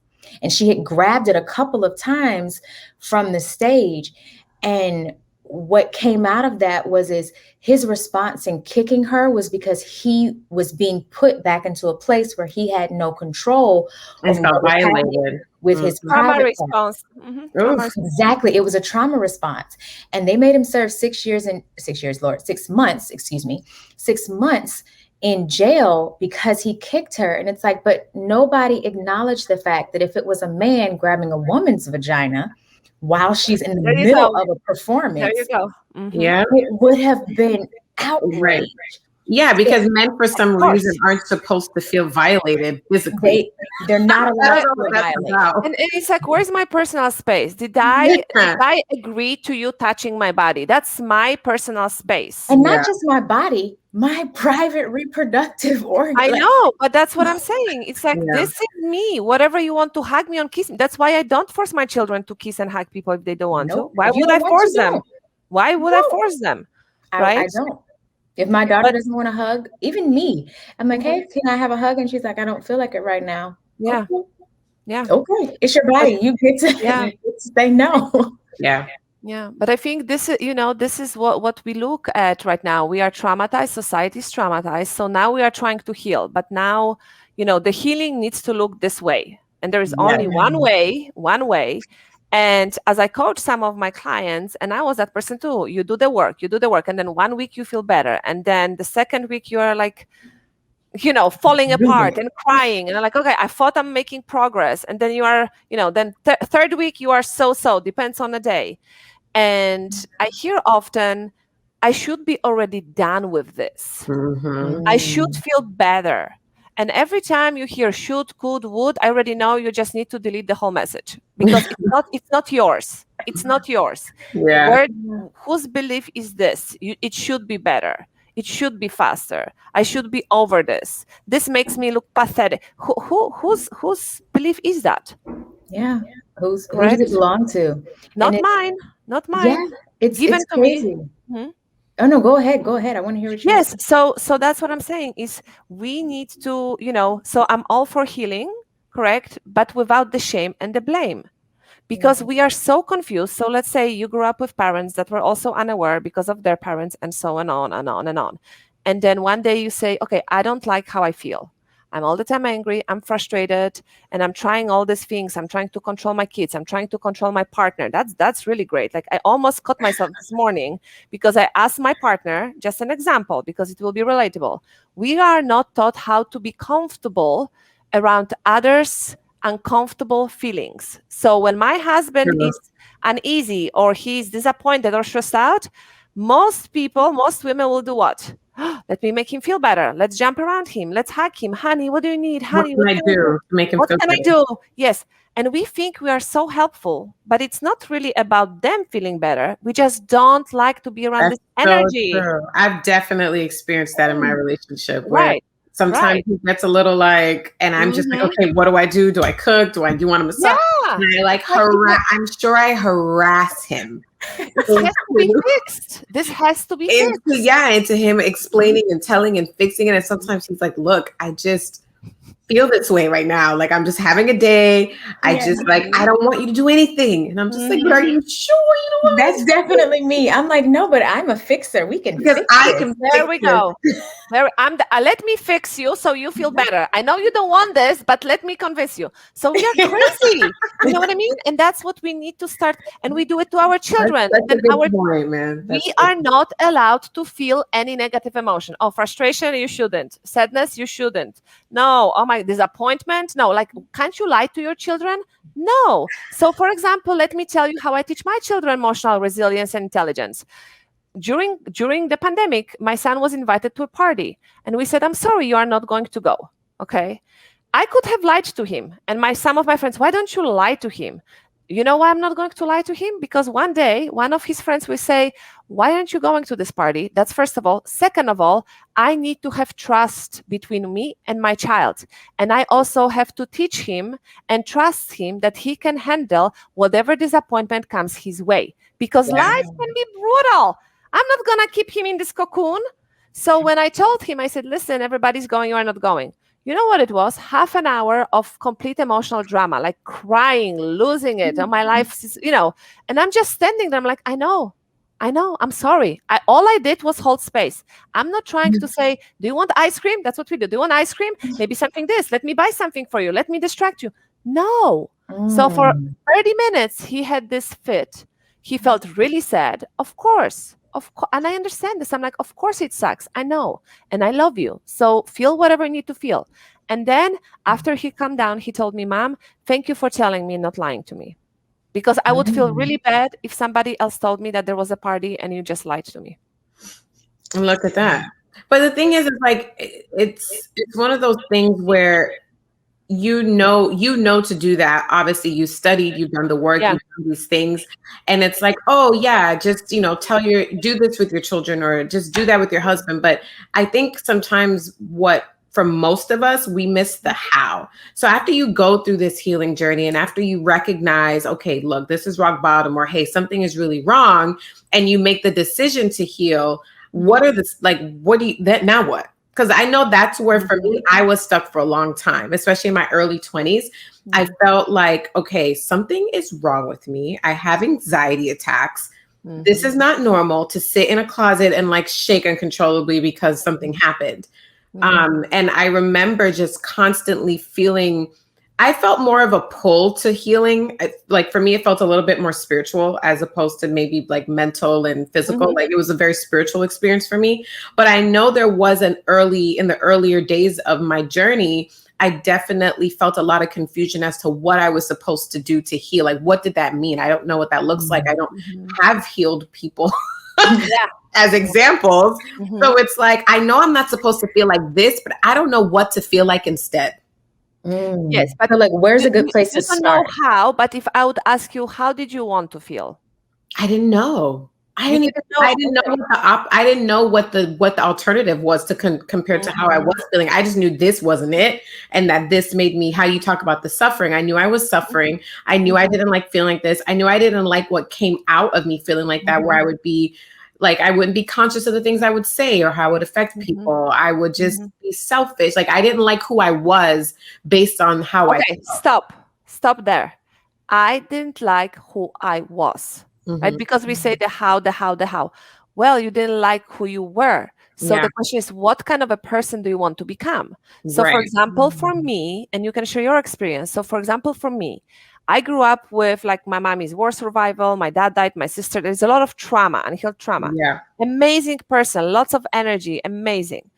And she had grabbed it a couple of times from the stage. And what came out of that was is his response in kicking her was because he was being put back into a place where he had no control I over felt what was happening violated. with his Mm-hmm. trauma private part. response. Trauma Oof. response. Exactly. It was a trauma response. And they made him serve 6 years and 6 years, Lord, 6 months, excuse me, 6 months in jail because he kicked her. And it's like, but nobody acknowledged the fact that if it was a man grabbing a woman's vagina while she's in the There you middle go. of a There you performance, go. Yeah. it would have been Right. outrage. Yeah, because men for Of some reason course. aren't supposed to feel violated physically. They're not I allowed don't to know what feel that's violated. about. And it's like, where's my personal space? Did Yeah. I agree to you touching my body? That's my personal space. And not Yeah. just my body, my private reproductive organ. I Like, know, but that's what I'm saying. It's like, Yeah. this is me. Whatever you want to hug me on, kiss me. That's why I don't force my children to kiss and hug people if they don't want to. nope. Why If you would I don't want to, force them? don't. Why would I No. force them? I Right? don't. If my daughter But doesn't want a hug, even me, I'm like, mhm, hey, can I have a hug? And she's like, I don't feel like it right now. yeah, Okay. yeah. Okay. It's your But body. You get to, yeah. you get to say no. Yeah. Yeah, but I think this is, this is what we look at right now. We are traumatized, society is traumatized. So now we are trying to heal. But now, the healing needs to look this way. And there is Yes. only one Mm, way, one way. And as I coach some of my clients, and I was that person too, you do the work, and then 1 week you feel better. And then the second week you are like, falling apart and crying. And I'm like, okay, I thought I'm making progress. And then you are, then third week you are so, depends on the day. And I hear often, I should be already done with this. Mm-hmm. I should mm, feel better. And every time you hear should, could, would, I already know you just need to delete the whole message because it's not yours. It's not yours. Yeah. Where yeah, whose belief is this? It should be better. It should be faster. I should be over this. This makes me look pathetic. Whose belief is that? yeah. Who does Right? it belong to? And Not mine. Not yeah, mine. it's Given to me. crazy. Hmm? Oh no, go ahead. Go ahead. I want to hear what you have to Yes, say. so that's what I'm saying is we need to, so I'm all for healing, correct, but without the shame and the blame, Yeah. because we are so confused. So let's say you grew up with parents that were also unaware because of their parents, and so on and on and on and on. And then one day you say, okay, I don't like how I feel. I'm all the time angry, I'm frustrated, and I'm trying all these things. I'm trying to control my kids, I'm trying to control my partner. That's really great. Like I almost caught myself this morning because I asked my partner, just an example, because it will be relatable. We are not taught how to be comfortable around others' uncomfortable feelings. So when my husband True. is uneasy or he's disappointed or stressed out, most people, most women will do what? Let me make him feel better. Let's jump around him. Let's hug him. Honey, what do you need? What Honey, can what I can I do? do to make him What feel can I better? do? Yes. And we think we are so helpful, but it's not really about them feeling better. We just don't like to be around That's this so energy. true. I've definitely experienced that in my Mm, relationship where right. sometimes Right. he gets a little like, and I'm just like, Hmm. okay, what do I do? Do I cook? Do I do you want a massage? Yeah. And I like It's like I'm sure I harass him this has to be into, fixed. This has to be into fixed. yeah, into him explaining and telling and fixing it. And sometimes he's like, look, I just feel this way right now. Like I'm just having a day. I Yeah. just like I don't want you to do anything. And I'm just like, but are Hmm. you sure you don't want me That's to do it? definitely me. I'm like, no, but I'm a fixer. We can Because fix I this. can There fix we this. go. Let me fix you so you feel better. I know you don't want this, but let me convince you. So we are crazy. You know what I mean? And that's what we need to start. And we do it to our That's children. such a Then good point, man. we That's such are not allowed to feel any negative emotion. Oh, frustration, you shouldn't. Sadness, you shouldn't. No. Oh my, disappointment. No. Like, can't you lie to your children? No. So, for example, let me tell you how I teach my children emotional resilience and intelligence. During the pandemic, my son was invited to a party, and we said, I'm sorry, you are not going to go. Okay. I could have lied to him. And some of my friends, why don't you lie to him? You know why I'm not going to lie to him? Because one day one of his friends will say, why aren't you going to this party? That's first of all. Second of all, I need to have trust between me and my child. And I also have to teach him and trust him that he can handle whatever disappointment comes his way. Because yeah. life can be brutal. I'm not going to keep him in this cocoon. So when I told him, I said, listen, everybody's going, you are not going. You know what it was? Half an hour of complete emotional drama, like crying, losing it. Oh, my life is, and I'm just standing there. I'm like, I know, I'm sorry. All I did was hold space. I'm not trying to say, do you want ice cream? That's what we do. Do you want ice cream? Maybe something this. Let me buy something for you. Let me distract you. No. So for Mm. 30 minutes, he had this fit. He felt really sad. Of course. And I understand this. I'm like, of course it sucks. I know. And I love you. So feel whatever you need to feel. And then after he calmed down, he told me, Mom, thank you for telling me, not lying to me. Because I would feel Mm. really bad if somebody else told me that there was a party and you just lied to me. And look at that. But the thing is, it's like it's one of those things where you know to do that. Obviously, you studied, you've done the work, Yeah. you've done these things, and it's like, oh yeah, just do this with your children or just do that with your husband. But I think sometimes what for most of us, we miss the how. So after you go through this healing journey and after you recognize, okay, look, this is rock bottom, or hey, something is really wrong, and you make the decision to heal, what are the what do you that now what? Because I know that's where for me, I was stuck for a long time, especially in my early 20s. I felt like, okay, something is wrong with me. I have anxiety attacks. This is not normal to sit in a closet and like shake uncontrollably because something happened. And I remember just constantly feeling, I felt more of a pull to healing. Like for me, it felt a little bit more spiritual as opposed to maybe like mental and physical. Like it was a very spiritual experience for me. But I know there was in the earlier days of my journey, I definitely felt a lot of confusion as to what I was supposed to do to heal. Like, what did that mean? I don't know what that looks like. I don't have healed people Yeah. as examples. Mhm. So it's like, I know I'm not supposed to feel like this, but I don't know what to feel like instead. Mm. Yes, but So, like, where's a good place you to don't know start? how, but if I would ask you, how did you want to feel? I didn't know. You didn't know. I didn't know Okay. what I didn't know what the alternative was to compared to how I was Mhm. feeling. I just knew this wasn't it, and that this made me. How you talk about the suffering, I knew I was suffering. I knew I didn't like feeling like this. I knew I didn't like what came out of me feeling like that, where Mhm. I would be like I wouldn't be conscious of the things I would say or how it would affect Mhm. people. I would just Mhm. be selfish. Like I didn't like who I was based on how I Okay, felt. stop there. I didn't like who I was, right? Mhm. Because we say the how, the how, the how. Well, you didn't like who you were. So Yeah. the question is, what kind of a person do you want to become? So, for Right. example, for me, and you can share your experience. So, for example, for me, I grew up with, like, my mom is war survival, my dad died, my sister, there's a lot of trauma, unhealed trauma. Yeah. Amazing person, lots of energy, amazing.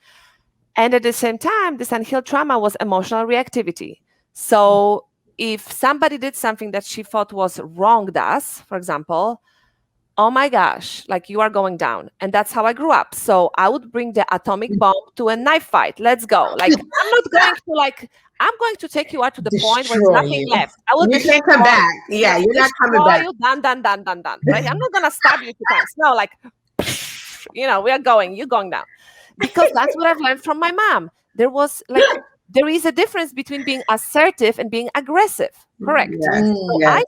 And at the same time, this unhealed trauma was emotional reactivity. So if somebody did something that she thought was wronged us, for example, oh my gosh, like, you are going down. And that's how I grew up. So I would bring the atomic bomb to a knife fight. Let's go. Like, I'm not going to, like, I'm going to take you out to the point where there's Destroy nothing you. left. I will You can't come destroy, back. Yeah, you're not coming destroy back. you, done, done, done, done, done. Right? I'm not gonna stab you 2 times. No, like, we are going, you're going down. Because that's what I've learned from my mom. There was, like, there is a difference between being assertive and being aggressive. Correct. Yes. So Mm, Yes.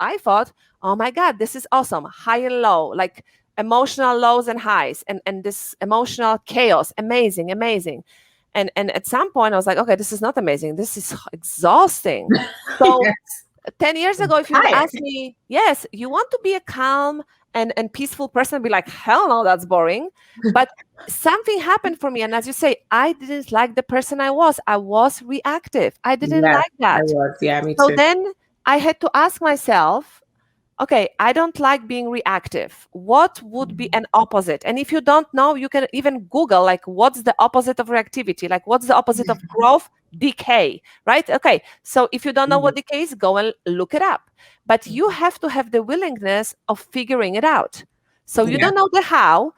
I thought, oh my God, this is awesome. High and low, like emotional lows and highs, and this emotional chaos. Amazing, amazing. And at some point I was like, okay, this is not amazing. This is exhausting. So Yes. 10 years ago, if you would tired. ask me, yes, you want to be a calm and peaceful person, I'd be like, hell no, that's boring. But something happened for me. And as you say, I didn't like the person I was. I was reactive. I didn't Yes, like I that. was. Yeah, me So too. then I had to ask myself, okay, I don't like being reactive. What would be an opposite? And if you don't know, you can even Google, like, what's the opposite of reactivity? Like, what's the opposite of growth? Decay, right? Okay. So if you don't know Mhm. what decay is, go and look it up. But you have to have the willingness of figuring it out. So you Yeah. don't know the how,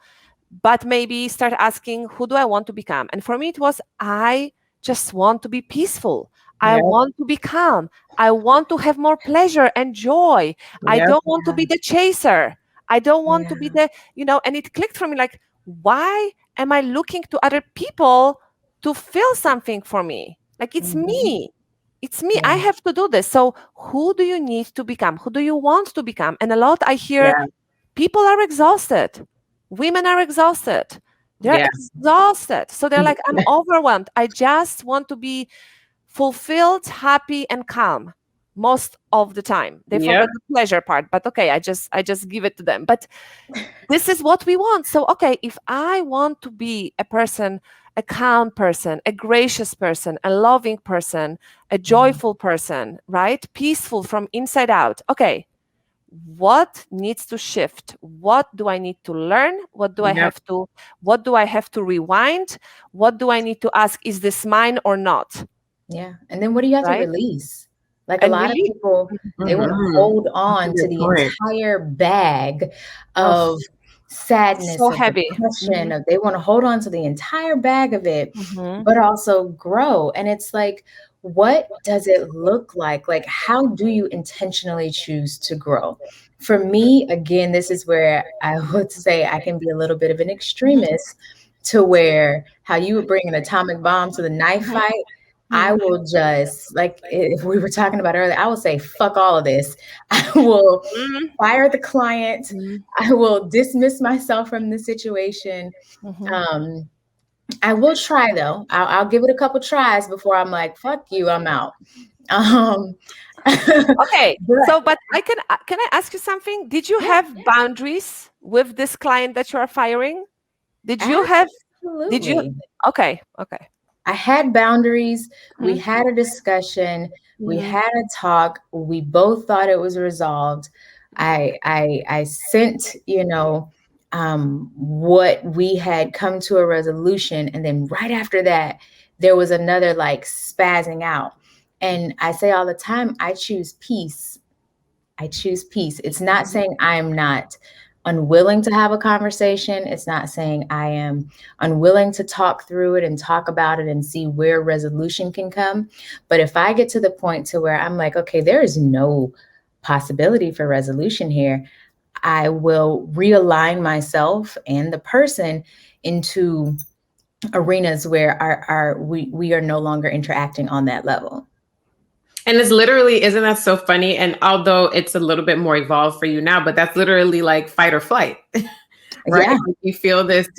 but maybe start asking, who do I want to become? And for me, it was, I just want to be peaceful. I Yep. want to be calm. I want to have more pleasure and joy. I Yep. don't want to be the chaser. I don't want to be Yeah. and it clicked for me, like, why am I looking to other people to feel something for me? Like, it's Mhm. me. It's me. I Yeah. have to do this. So, who do you need to become? Who do you want to become? And a lot I hear, Yeah. people are exhausted. Women are exhausted. They're Yeah. exhausted. So they're like, I'm overwhelmed. I just want to be fulfilled, happy, and calm most of the time. They Yep. forgot the pleasure part, but okay, I just give it to them. But this is what we want. So okay, if I want to be a person, a calm person, a gracious person, a loving person, a joyful person, right? Peaceful from inside out. Okay, what needs to shift? What do I need to learn? Yep. What do I have to rewind? What do I need to ask, is this mine or not? Yeah. And then what do you have to Right? release? Like a And lot of really, people, they want to Mhm. hold That's a on to good the point. entire bag oh, of sadness, so of heavy. depression, of they want to hold on to the entire bag of it, Hmm. but also grow. And it's like, what does it look like? Like, how do you intentionally choose to grow? For me, again, this is where I would say I can be a little bit of an extremist to where how you would bring an atomic bomb to the knife fight. I will just, like, if we were talking about earlier, I will say, fuck all of this. I will Hmm. fire the client. Hmm. I will dismiss myself from the situation. Hmm. Um, I will try though. I'll give it a couple tries before I'm like, fuck you, I'm out. Um, Okay. but So, but can I ask you something? Did you yeah, have boundaries with this client that you are firing? Did you have? Did you? absolutely. Okay. Okay. I had boundaries. We Hmm. had a discussion. We Hmm. had a talk. We both thought it was resolved. I sent, what we had come to a resolution, and then right after that, there was another like spazzing out. And I say all the time, I choose peace. I choose peace. It's not saying I'm not unwilling to have a conversation. It's not saying I am unwilling to talk through it and talk about it and see where resolution can come. But if I get to the point to where I'm like, okay, there is no possibility for resolution here, I will realign myself and the person into arenas where we are no longer interacting on that level. And it's literally, isn't that so funny? And although it's a little bit more evolved for you now, but that's literally like fight or flight, right? Yeah. Like you feel this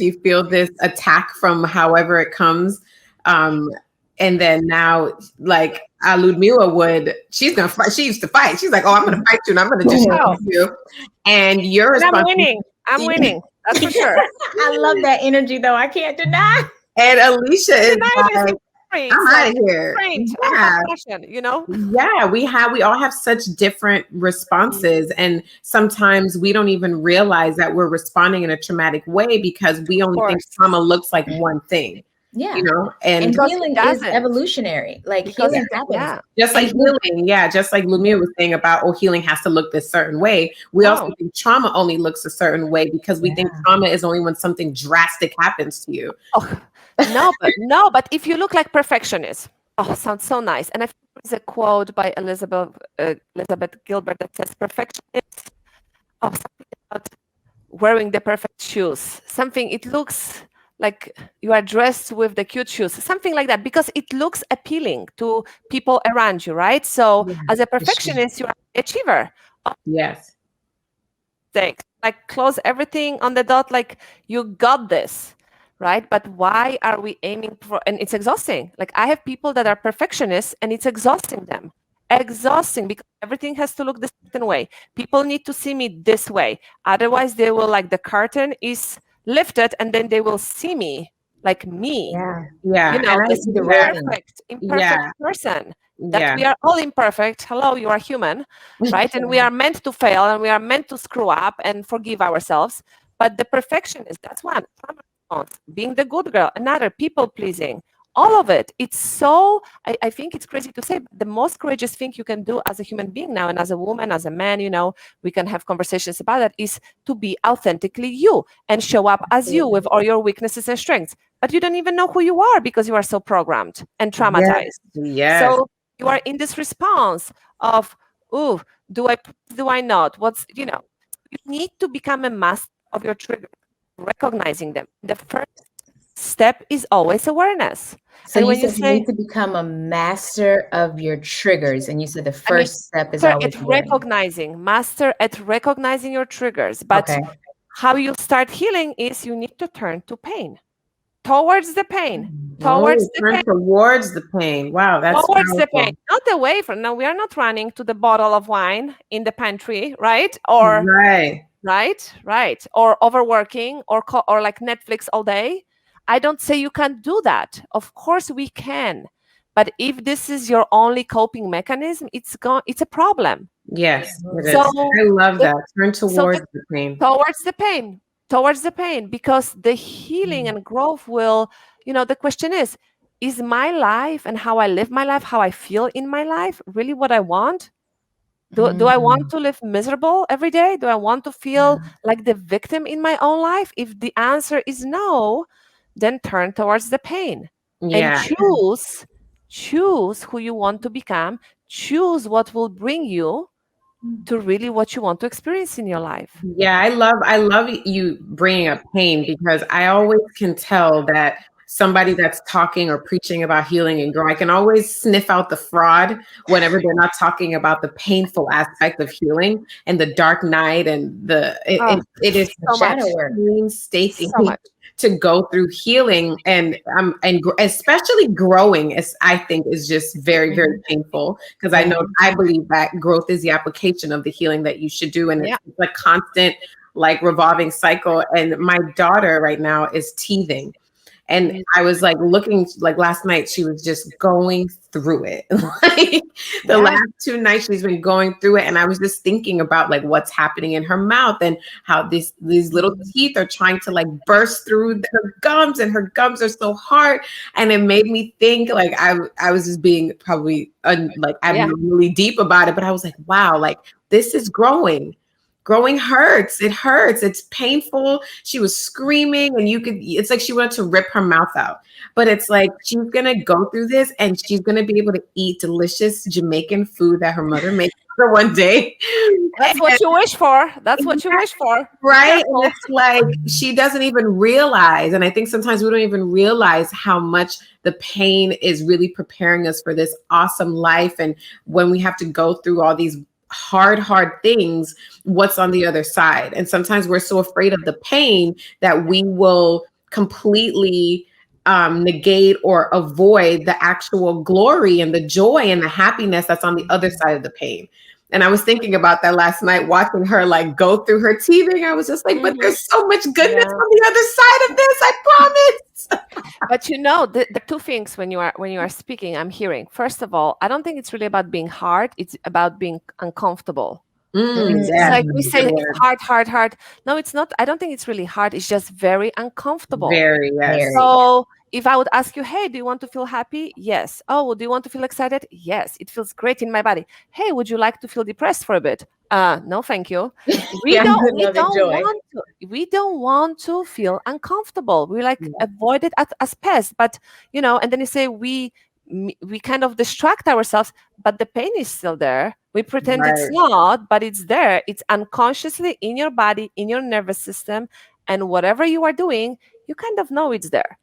attack from however it comes. Um, and then now, like Ludmilla she's gonna fight. She used to fight. She's like, oh, I'm gonna fight you and I'm gonna destroy Oh, you. And your and I'm response, winning. I'm winning. That's for sure. I love that energy though. I can't deny. And Alechia is Deny this like, is great. I'm out So of here. great. I'm Yeah. compassion, you know? Yeah, we all have such different Mm, responses, and sometimes we don't even realize that we're responding in a traumatic way because we of only think course. trauma looks like one thing, Yeah. and And Because it healing is doesn't. evolutionary. Like Because yeah, healing happens. yeah. just like And you, healing, yeah, just like yeah. Lumia was saying about, oh, healing has to look this certain way. We also No. think trauma only looks a certain way because we think Yeah. trauma is only when something drastic happens to you. Oh, no, but if you look like perfectionist, oh, sounds so nice. And I think there's a quote by Elizabeth Gilbert that says perfection is something about wearing the perfect shoes. Something it looks like you are dressed with the cute shoes, something like that, because it looks appealing to people around you, right? So Yeah, as a for sure. perfectionist, you are an achiever. Yes. Things like close everything on the dot, like you got this, right? But why are we aiming for, and it's exhausting. Like I have people that are perfectionists and it's exhausting them, exhausting, because everything has to look the certain way. People need to see me this way, otherwise they will, like, the curtain is lifted and then they will see me like me, Yeah. you Yeah, know, and I this See the real yeah, me. imperfect yeah, person, that yeah. we are all imperfect. Hello, you are human, right? And we Yeah. are meant to fail and we are meant to screw up and forgive ourselves. But the perfectionist, that's one. Trauma response, being the good girl, another, people pleasing, all of it. It's so, I think it's crazy to say, but the most courageous thing you can do as a human being now, and as a woman, as a man, we can have conversations about that, is to be authentically you and show up as you with Absolutely. all your weaknesses and strengths. But you don't even know who you are because you are so programmed and Yes, traumatized. yes, So you are in this response of, oh, do I not? You need to become a master of your triggers, recognizing them. The first step is always awareness. So And you when you said you say, need to become a master of your triggers, and you said the I mean, first step is master at always awareness. recognizing your triggers. But Okay. how you start healing is you need to turn to pain, towards the pain, towards oh, the turn pain, towards the pain. Wow, that's towards the pain, powerful. not away from. Now we are not running to the bottle of wine in the pantry, right? Or Right. right, or overworking, or like Netflix all day. I don't say you can't do that. Of course we can, but if this is your only coping mechanism, it's a problem. Yes, it Absolutely. So is. I love the that. Turn so the towards the pain. towards the pain, because the healing Mm. and growth will, the question is my life and how I live my life, how I feel in my life, really what I want? Do I want Mm. to live miserable every day? Do I want to feel Yeah. like the victim in my own life? If the answer is no, then turn towards the pain and Yeah. choose who you want to become, choose what will bring you Mm. to really what you want to experience in your life. Yeah, I love you bringing up pain because I always can tell that somebody that's talking or preaching about healing and growing, I can always sniff out the fraud whenever they're not talking about the painful aspect of healing and the dark night and Oh, it is The so such shadow much, work. painstaking so much. to go through healing and especially growing is, I think, is just very, very Mhm. painful because I Yeah. know I believe that growth is the application of the healing that you should do, and Yeah. it's a constant like revolving cycle. And my daughter right now is teething, and Mm, I was like looking, like last night, she was just going through it. Like the yeah. last 2 nights she's been going through it. And I was just thinking about like what's happening in her mouth and how these little Mhm. teeth are trying to like burst through her gums, and her gums are so hard. And it made me think like I was just being probably like Yeah. abnormally deep about it. But I was like, wow, like this is growing. Growing hurts. It hurts. It's painful. She was screaming, and it's like she wanted to rip her mouth out. But it's like she's gonna go through this, and she's gonna be able to eat delicious Jamaican food that her mother makes her one day. That's what you wish for. That's what you wish for. Be Right. And careful. it's like she doesn't even realize. And I think sometimes we don't even realize how much the pain is really preparing us for this awesome life. And when we have to go through all these hard things, what's on the other side? And sometimes we're so afraid of the pain that we will completely negate or avoid the actual glory and the joy and the happiness that's on the other side of the pain. And I was thinking about that last night, watching her like go through her teething. I was just like, but Mhm. there's so much goodness Yeah. on the other side of this. I promise. But the two things when you are speaking, I'm hearing. First of all, I don't think it's really about being hard. It's about being uncomfortable. It's Yes. like we Mm, Good say it's word. hard, hard, hard. No, it's not. I don't think it's really hard. It's just very uncomfortable. Very, yes. very. So if I would ask you, hey, do you want to feel happy? Yes. Oh, do you want to feel excited? Yes. It feels great in my body. Hey, would you like to feel depressed for a bit? No, thank you. We Yeah, don't good we love and don't joy. want to we don't want to feel uncomfortable. We like Yeah. avoid it as pests. But and then you say we kind of distract ourselves, but the pain is still there. We pretend it's Right. not, but it's there. It's unconsciously in your body, in your nervous system, and whatever you are doing, you kind of know it's there.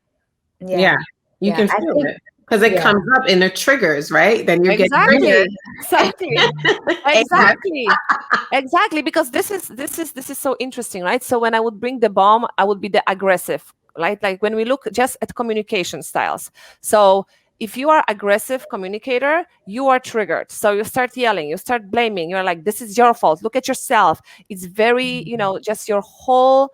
Yeah. Yeah, You yeah. can I feel think, it because it yeah. comes up and it triggers, right? Then you get triggered. Exactly. Exactly. And Exactly. Exactly. Because this is so interesting, right? So when I would bring the bomb, I would be the aggressive, right? Like when we look just at communication styles. So if you are aggressive communicator, you are triggered. So you start yelling, you start blaming. You're like, this is your fault. Look at yourself. It's very, just your whole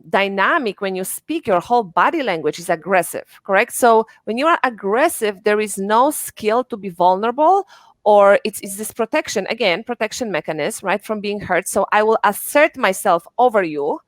dynamic when you speak, your whole body language is aggressive, correct? So when you are aggressive, there is no skill to be vulnerable, or it's this protection, again, protection mechanism, right, from being hurt. So I will assert myself over you,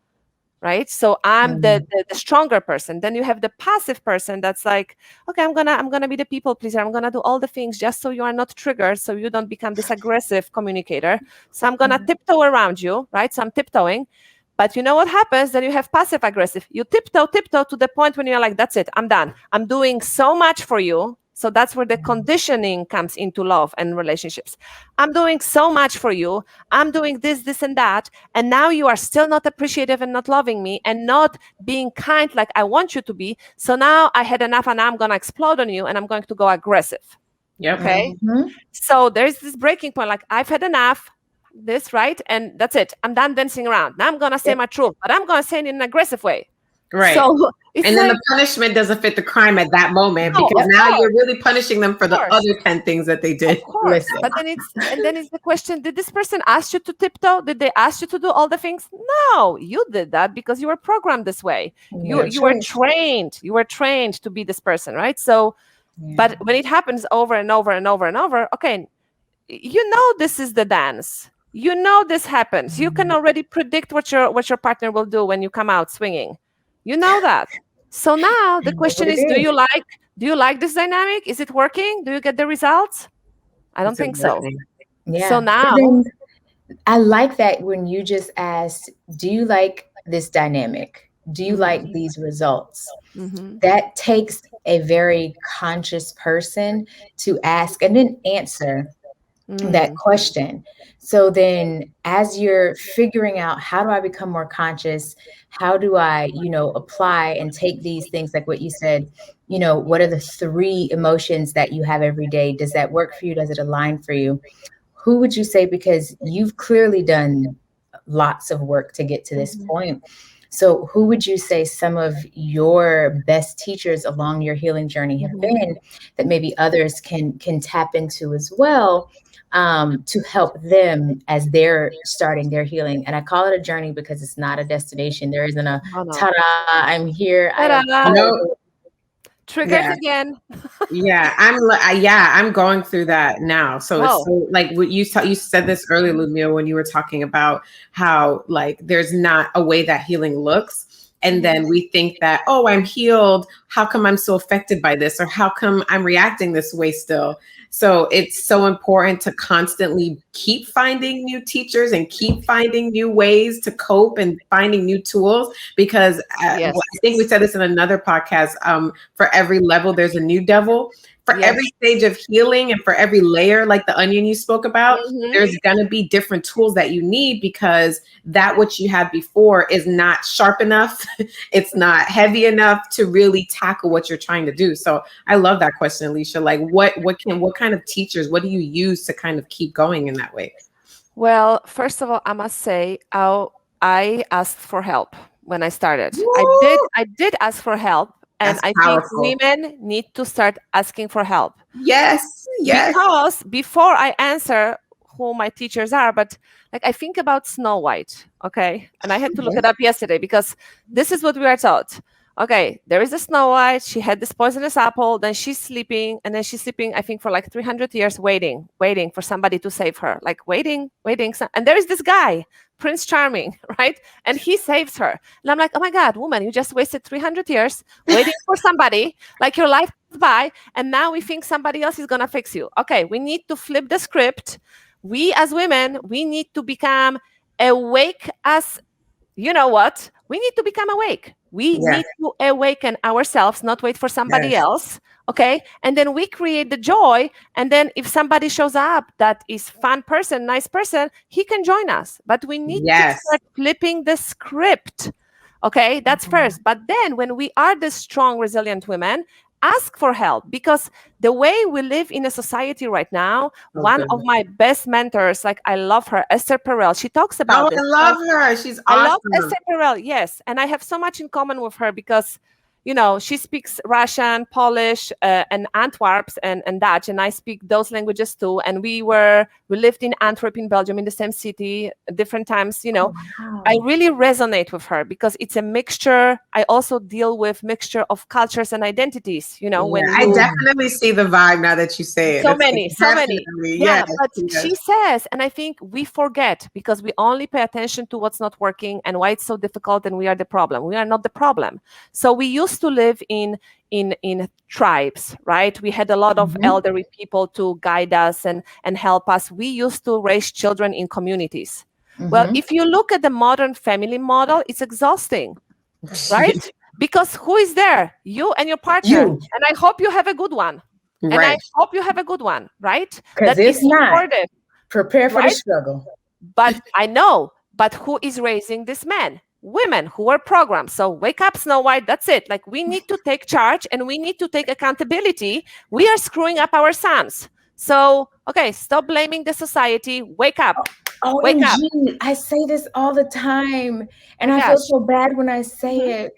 right? So I'm the, mm, the stronger person. Then you have the passive person that's like, okay, I'm gonna be the people pleaser. I'm gonna do all the things just so you are not triggered, so you don't become this aggressive communicator. So I'm gonna tiptoe around you, right? So I'm tiptoeing. But you know what happens? Then you have passive aggressive. You tiptoe to the point when you're like, that's it, I'm done. I'm doing so much for you. So that's where the conditioning comes into love and relationships. I'm doing so much for you. I'm doing this, and that. And now you are still not appreciative and not loving me and not being kind like I want you to be. So now I had enough and I'm going to explode on you and I'm going to go aggressive. Yep. Okay. mhm. So there's this breaking point, like I've had enough, this, right? And that's it. I'm done dancing around. Now I'm gonna say Yep. my truth, but I'm gonna say it in an aggressive way. Right. So it's And then like, the punishment doesn't fit the crime at that moment no, because of Yep. now you're course, really punishing them for of the course, other 10 things that they of did. course. Listen. But then it's the question: did this person ask you to tiptoe? Did they ask you to do all the things? No, you did that because you were programmed this way. You No you were choice. trained. You were trained to be this person, right? So, Yeah. but when it happens over and over and over and over, okay, you know this is the dance. You know this happens. You can Mm. already predict what your partner will do when you come out swinging. You know that. So now I the know question what it is, do is. you like this dynamic? Is it working? Do you get the results? I don't Is it think so. working? So Yeah. But now, then I like that when you just asked, do you like this dynamic? Do you like mhm, these results? mhm, That takes a very conscious person to ask and then answer that mm, question. So then, as you're figuring out, how do I become more conscious? How do I, apply and take these things, like what you said, what are the three emotions that you have every day? Does that work for you? Does it align for you? Who would you say, because you've clearly done lots of work to get to this mhm, point. So, who would you say some of your best teachers along your healing journey have mhm. been, that maybe others can tap into as well, to help them as they're starting their healing? And I call it a journey because it's not a destination. There isn't a No, no. ta-da, I'm here, I have Ta-da! all No. of it. Triggers Yeah. again. Yeah, I'm going through that now. So it's Oh. so like what you said this earlier, Ludmilla, when you were talking about how like there's not a way that healing looks. And Mhm, then we think that, oh, I'm healed. How come I'm so affected by this? Or how come I'm reacting this way still? So it's so important to constantly keep finding new teachers and keep finding new ways to cope and finding new tools because yes. I think we said this in another podcast. For every level, there's a new devil. For every Yes. stage of healing and for every layer, like the onion you spoke about, Mhm. there's going to be different tools that you need because that which you had before is not sharp enough. It's not heavy enough to really tackle what you're trying to do. So I love that question, Alicia. Like what kind of teachers, what do you use to kind of keep going in that way? Well, first of all, I must say, I asked for help when I started. I did Woo! I did ask for help, and That's I think powerful. women need to start asking for help Yes, yes. because before I answer, who my teachers are, but like I think about Snow White, okay? And I had to look it up yesterday because this is what we are taught. Okay, there is a Snow White. She had this poisonous apple. Then she's sleeping, and then she's sleeping, I think, for like 300 years, waiting for somebody to save her, like waiting. And there is this guy, Prince Charming, right? And he saves her. And I'm like, oh my God, woman, you just wasted 300 years waiting for somebody. Like your life goes by, and now we think somebody else is gonna fix you. Okay, we need to flip the script. We as women, we need to become awake as you know what? We need to become awake. We Yeah. need to awaken ourselves, not wait for somebody Yes. else. Okay. And then we create the joy. And then if somebody shows up that is fun person, nice person, he can join us. But we need to Yes. start flipping the script. Okay. That's first. But then when we are the strong, resilient women, ask for help, because the way we live in a society right now, one of Goodness. my best mentors, like I love her, Esther Perel, she talks Oh, about I this. love her. She's I love awesome. Esther Perel, yes. And I have so much in common with her because, you know, she speaks Russian, Polish, and Antwerps and Dutch, and I speak those languages too. And we lived in Antwerp in Belgium, in the same city, different times, you know. I Wow. really resonate with her because it's a mixture. I also deal with mixture of cultures and identities, you know, Yeah, when I you definitely see the vibe now that you say it. so It's like many, so many. definitely, yes, Yeah, but yes. she says, and I think we forget because we only pay attention to what's not working and why it's so difficult, and we are the problem. We are not the problem. So we used to live in tribes, right? We had a lot of Mhm. elderly people to guide us and help us. We used to raise children in communities. Well, Mhm. if you look at the modern family model, it's exhausting, right? Because who is there? You and your partner. You, And I hope you have a good one. And I Right. hope you have a good one, right? because That if is not, supportive, prepare for the right? struggle. But I know, but who is raising this man? Women who are programmed. So wake up, Snow White. That's it. Like we need to take charge and we need to take accountability. We are screwing up our sons. So, okay, stop blaming the society. Wake up. Wake up. OMG, I say this all the time, Oh and my I feel gosh. so bad when I Mhm. say it,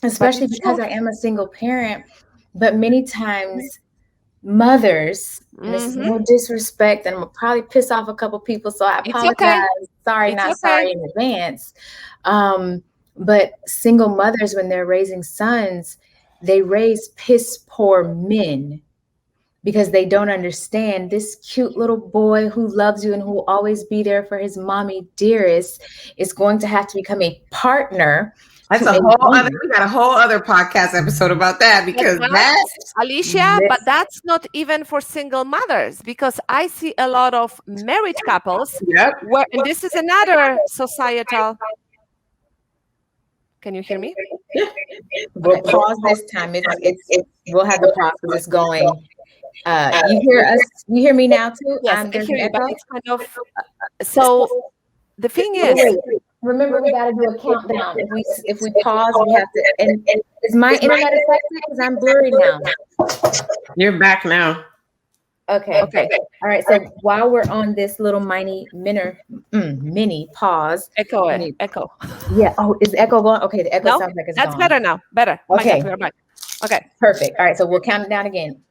But especially it's because true. I am a single parent. But many times, mothers, and this is Hmm. no disrespect, and I'm gonna probably piss off a couple people, so I It's okay. apologize. Sorry, It's not okay. sorry in advance. Um, but single mothers, when they're raising sons, they raise piss poor men because they don't understand this cute little boy who loves you and who will always be there for his mommy dearest is going to have to become a partner That's to a a whole other. woman. We got a whole other podcast episode about that But because that. that's Alicia, but Listen, that's not even for single mothers because I see a lot of married couples Yep. where, and this is another societal. Can you hear me? Yeah. we'll Okay. pause this time. It's we'll have the pause because it's going. You hear us? You hear me now too? Yes, I There's hear an you, but echo. it's kind of so the thing Wait, is, wait. Remember, we got to do a countdown. If we pause, we have to. And is my internet affected? Because I'm blurry now. You're back now. Okay. okay, All right. So while we're on this little mini pause, echo, let me. echo. Yeah. Oh, is the echo going? Okay, the echo No, sounds like it's that's gone. better now. Better. Oh my God, Okay. we are back. Okay. Perfect. All right. So we'll count it down again,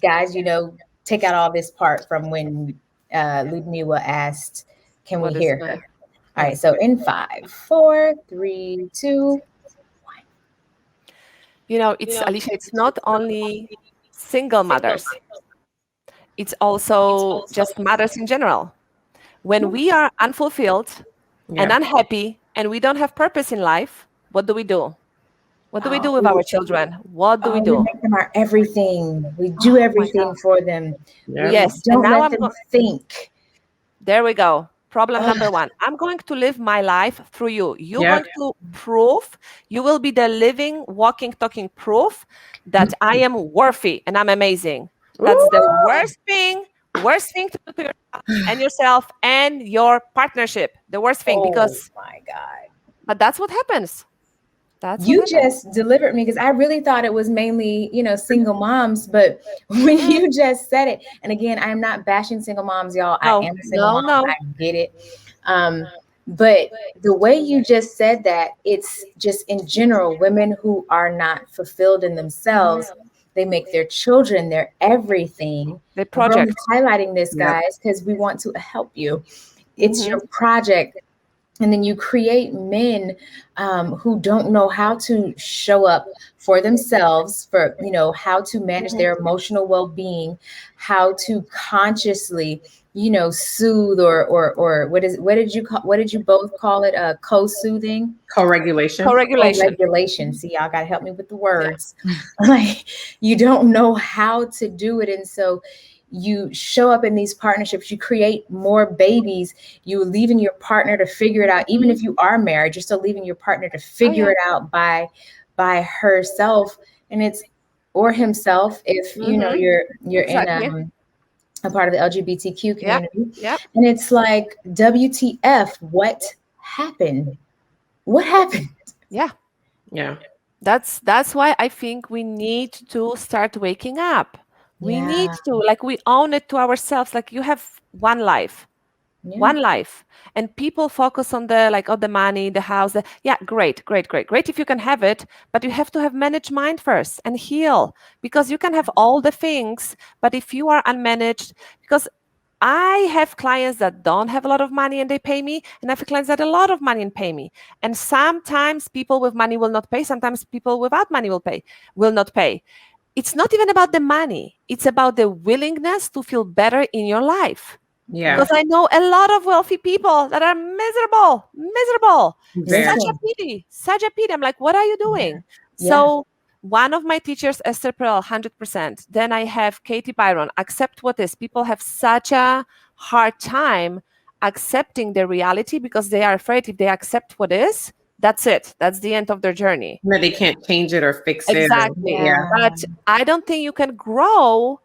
guys. Take out all this part from when Ludmilla asked, "Can we What is hear going? her?" All right. So in 5, 4, 3, 2. You know, it's Alicia. It's not only single mothers. It's also just mothers in general. When we are unfulfilled and Yeah. unhappy and we don't have purpose in life, what do we do? What do we do with Oh, our children? What do we we do? make them our everything. We do Oh my everything God. for them. Yep. We Yes. And don't now let I'm them going, think. there we go. Problem Ugh, number one. I'm going to live my life through you. You're Yep. going to prove, you will be the living, walking, talking proof that I am worthy and I'm amazing. That's the Ooh. worst thing to do to yourself and your partnership. The worst thing oh because, my God. but that's what happens. That's what You happens. just delivered me because I really thought it was mainly, single moms. But when Mm-mm. you just said it, and again, I am not bashing single moms, y'all. I No, am a single no, mom. no. I get it. Um, but the way you just said that, it's just in general, women who are not fulfilled in Mhm. themselves, they make their children their everything. They And we're only project. highlighting this, Yep. guys, because we want to help you. It's Mm-hmm. your project. And then you create men who don't know how to show up for themselves, for how to manage Mm-hmm. their emotional well-being, how to consciously soothe, or what did you both call it, co-soothing, Co-regulation. Co-regulation. co-regulation. See, y'all got to help me with the Yeah. words. Like, you don't know how to do it, and so you show up in these partnerships, you create more babies, you leaving your partner to figure it out. Even Mm-hmm. if you are married, you're still leaving your partner to Oh figure yeah. it out by herself, and it's or himself, if Mm-hmm. you're in Exactly. a part of the LGBTQ Yeah. community. Yeah. And it's like, WTF, happened what happened? Yeah. Yeah. That's why I think we need to start waking up. We need Yeah, to, like, we own it to ourselves. Like, you have one life, yeah, one life, and people focus on the, like, on the money, the house. Yeah, great, great, great, great if you can have it, but you have to have managed mind first and heal, because you can have all the things, but if you are unmanaged, because I have clients that don't have a lot of money and they pay me, and I have clients that have a lot of money and pay me. And sometimes people with money will not pay. Sometimes people without money will not pay. It's not even about the money. It's about the willingness to feel better in your life. Yeah. Because yeah. I know a lot of wealthy people that are miserable, miserable. Very. Such a Listen, pity, such a pity. I'm like, what are you yeah, doing? yeah, So one of my teachers, Esther Perel, 100%. Then I have Katie Byron, accept what is. People have such a hard time accepting their reality because they are afraid if they accept what is, that's it. That's the end of their journey. No, they can't change it or fix it. Exactly. Yeah. yeah, But I don't think you can grow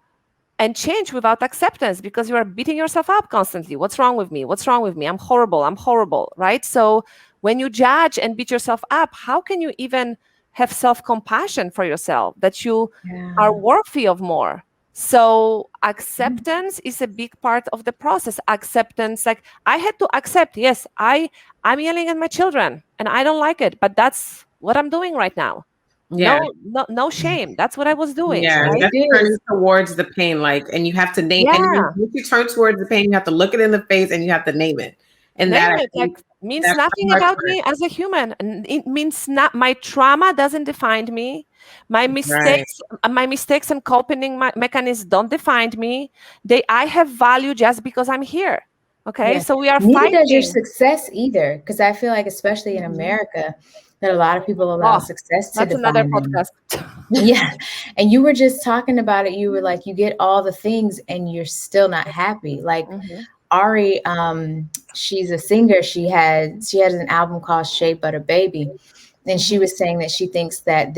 and change without acceptance, because you are beating yourself up constantly. What's wrong with me? What's wrong with me? I'm horrible. I'm horrible. Right? So when you judge and beat yourself up, how can you even have self-compassion for yourself, that you are yeah, worthy of more? So acceptance is a big part of the process. Acceptance, like, I had to accept, yes, I'm yelling at my children and I don't like it, but that's what I'm doing right now. Yeah. No, no, no shame. That's what I was doing, Yeah. what right? it That's turning is. towards the pain. Like, and you have to name, and Yeah. once you turn towards the pain, you have to look it in the face and you have to name it. And Name that, I it, like, think, means that's the nothing hard about part. me as a human. And it means not, my trauma doesn't define me. Right. My mistakes and coping mechanisms don't define me. I have value just because I'm here. Okay, Yeah. so we are Neither does your fighting. success either. Because I feel like, especially in Mhm. America, that a lot of people allow Oh, success to that's another define them. podcast. Yeah. And you were just talking about it. You were like, you get all the things and you're still not happy. Like, Mhm, Ari, she's a singer. She has an album called Shea Butter Baby. And she mhm, was saying that she thinks that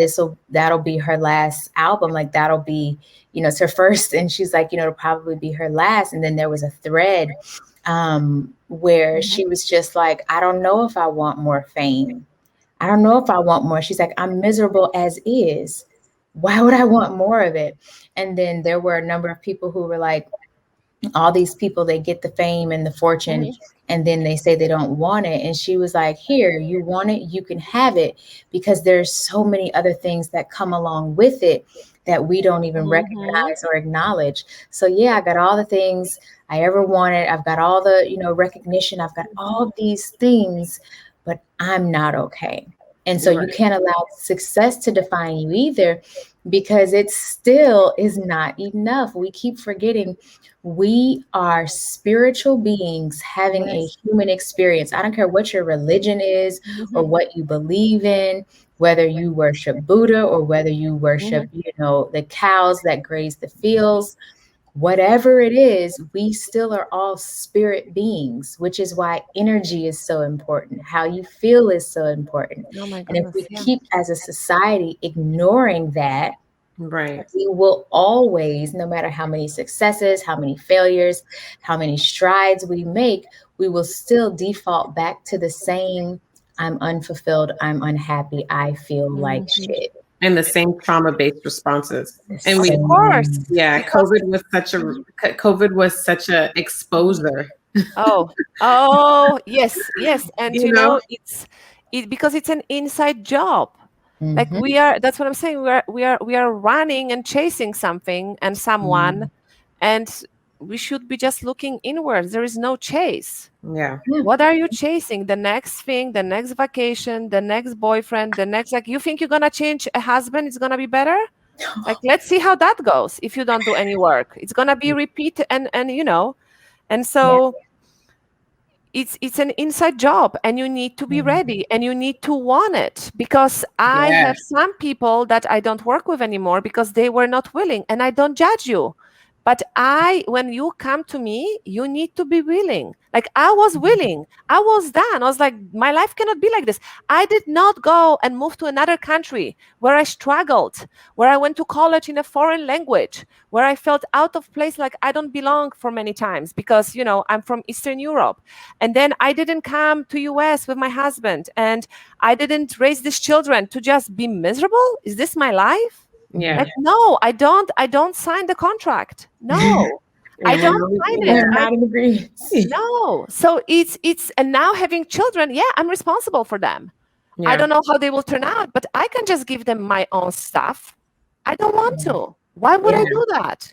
that'll be her last album. Like, that'll be, it's her first. And she's like, it'll probably be her last. And then there was a thread where mhm, she was just like, I don't know if I want more fame. I don't know if I want more. She's like, I'm miserable as is. Why would I want more of it? And then there were a number of people who were like, all these people, they get the fame and the fortune, mhm, and then they say they don't want it. And she was like, here, you want it, you can have it, because there's so many other things that come along with it that we don't even mhm. recognize or acknowledge. So yeah, I got all the things I ever wanted. I've got all the recognition. I've got all these things, but I'm not okay. And so you Right. can't allow success to define you either, because it still is not enough. We keep forgetting we are spiritual beings having a Yes. human experience. I don't care what your religion is or Mhm, what you believe in, whether you worship Buddha or whether you mhm. worship, the cows that graze the fields, whatever it is, we still are all spirit beings, which is why energy is so important. How you feel is so important. Oh my And if goodness, we yeah. keep as a society ignoring that, Right. we will always, no matter how many successes, how many failures, how many strides we make, we will still default back to the same, I'm unfulfilled, I'm unhappy, I feel like Mhm. shit. And the same trauma-based responses. The And Of we, course, same. yeah, because Mhm. COVID was such a exposer, Oh, oh, yes, yes. And you know? because it's an inside job. Like Mm-hmm. we are, that's what I'm saying. We are running and chasing something and someone, and we should be just looking inwards. There is no chase. Yeah. Yeah. What are you chasing? The next thing, the next vacation, the next boyfriend, the next, like, you think you're gonna change a husband, it's gonna be better? Like, let's see how that goes. If you don't do any work, it's gonna be repeat, and and Yeah. so it's an inside job, and you need to be Mm. ready, and you need to want it, because I have Yes. some people that I don't work with anymore because they were not willing, and I don't judge you. But when you come to me, you need to be willing. Like, I was willing. I was done. I was like, my life cannot be like this. I did not go and move to another country where I struggled, where I went to college in a foreign language, where I felt out of place, like I don't belong for many times because, I'm from Eastern Europe. And then I didn't come to US with my husband, and I didn't raise these children to just be miserable. Is this my life? Yeah. Like, no, I don't sign the contract. No, I And we're don't not sign it. We're either. not in agreement. No. So and now having children, yeah, I'm responsible for them. I Yeah. don't know how they will turn out, but I can just give them my own stuff. I don't want to. Why would Yeah. I do that?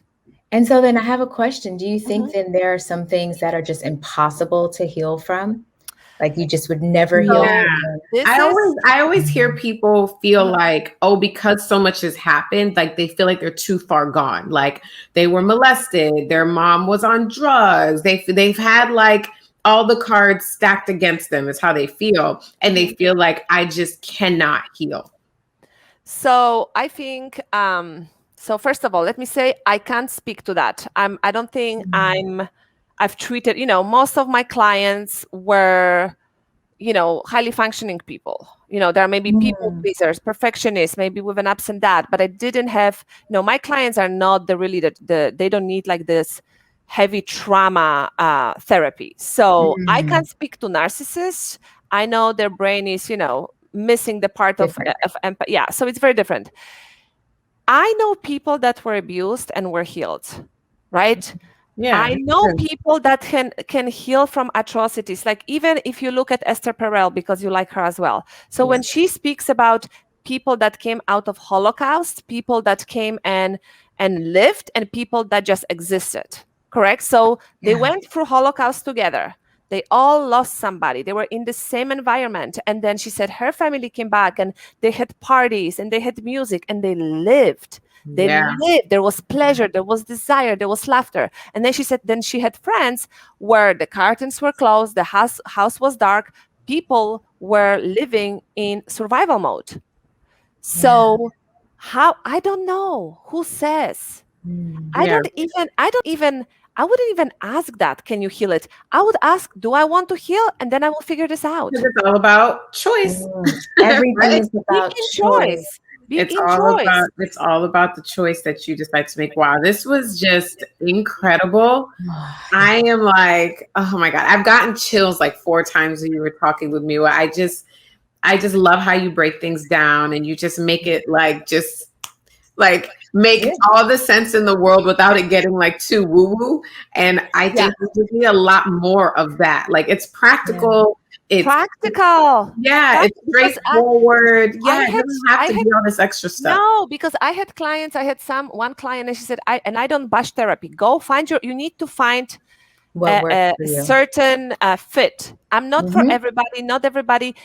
And so then I have a question. Do you think Mhm. then there are some things that are just impossible to heal from? Like you just would never heal Yeah. So from? this I always hear people feel uh, like, oh, because so much has happened, like they feel like they're too far gone. Like they were molested, their mom was on drugs. They've had like all the cards stacked against them is how they feel. And they mhm. feel like I just cannot heal. So I think, so first of all, let me say I can't speak to that. I don't think I've treated, most of my clients were, highly functioning people. There are maybe people Mm. pleasers, perfectionists, maybe with an ups and that, but I didn't have, my clients are not they don't need like this heavy trauma therapy. So I Mm. can't speak to narcissists. I know their brain is, missing the part Different. of empathy. Yeah, so it's very different. I know people that were abused and were healed, right? Yeah. I know people that can heal from atrocities. Like, even if you look at Esther Perel, because you like her as well. So Yeah. when she speaks about people that came out of Holocaust, people that came and lived, and people that just existed, correct? So they Yeah. went through Holocaust together. They all lost somebody. They were in the same environment. And then she said her family came back, and they had parties and they had music and they lived. They Yeah. lived. There was pleasure, there was desire, there was laughter. And then she said, then she had friends where the curtains were closed, the house was dark, people were living in survival mode. Yeah. So, how, I don't know who says. Mm. I Yeah. don't even, I don't even, I wouldn't even ask that. Can you heal it? I would ask, do I want to heal? And then I will figure this Because out. it's all about choice. Mm. Everything Right? is Big about in choice. choice. Big in choice. It's all about the choice that you decide to make. Wow, this was just incredible. I am like, oh my God. I've gotten chills like 4 times when you were talking with me. I just love how you break things down and you just make it like just like make Yeah. all the sense in the world without it getting like too woo-woo. And I Yeah. think we just need a lot more of that. Like it's Yeah. practical, it's Practical. yeah, it's Because straightforward. I Yeah, it had doesn't have I to had be all this extra stuff. no, because I had clients. I had one client, and she said, I don't bash therapy. Go find you need to find What works a for you? certain fit. I'm not for Hmm. everybody. Not everybody.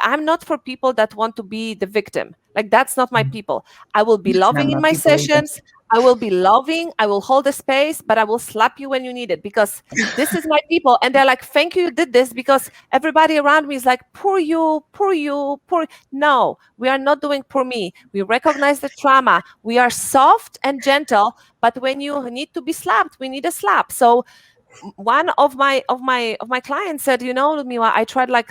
I'm not for people that want to be the victim. Like, that's not my people. I will be Not loving in more my people either. sessions. I will be loving. I will hold the space, but I will slap you when you need it, because this is my people. And they're like, thank you, you did this, because everybody around me is like, poor you, poor you, poor. No, we are not doing poor me. We recognize the trauma. We are soft and gentle, but when you need to be slapped, we need a slap. So one of my clients said, Ludmila, I tried like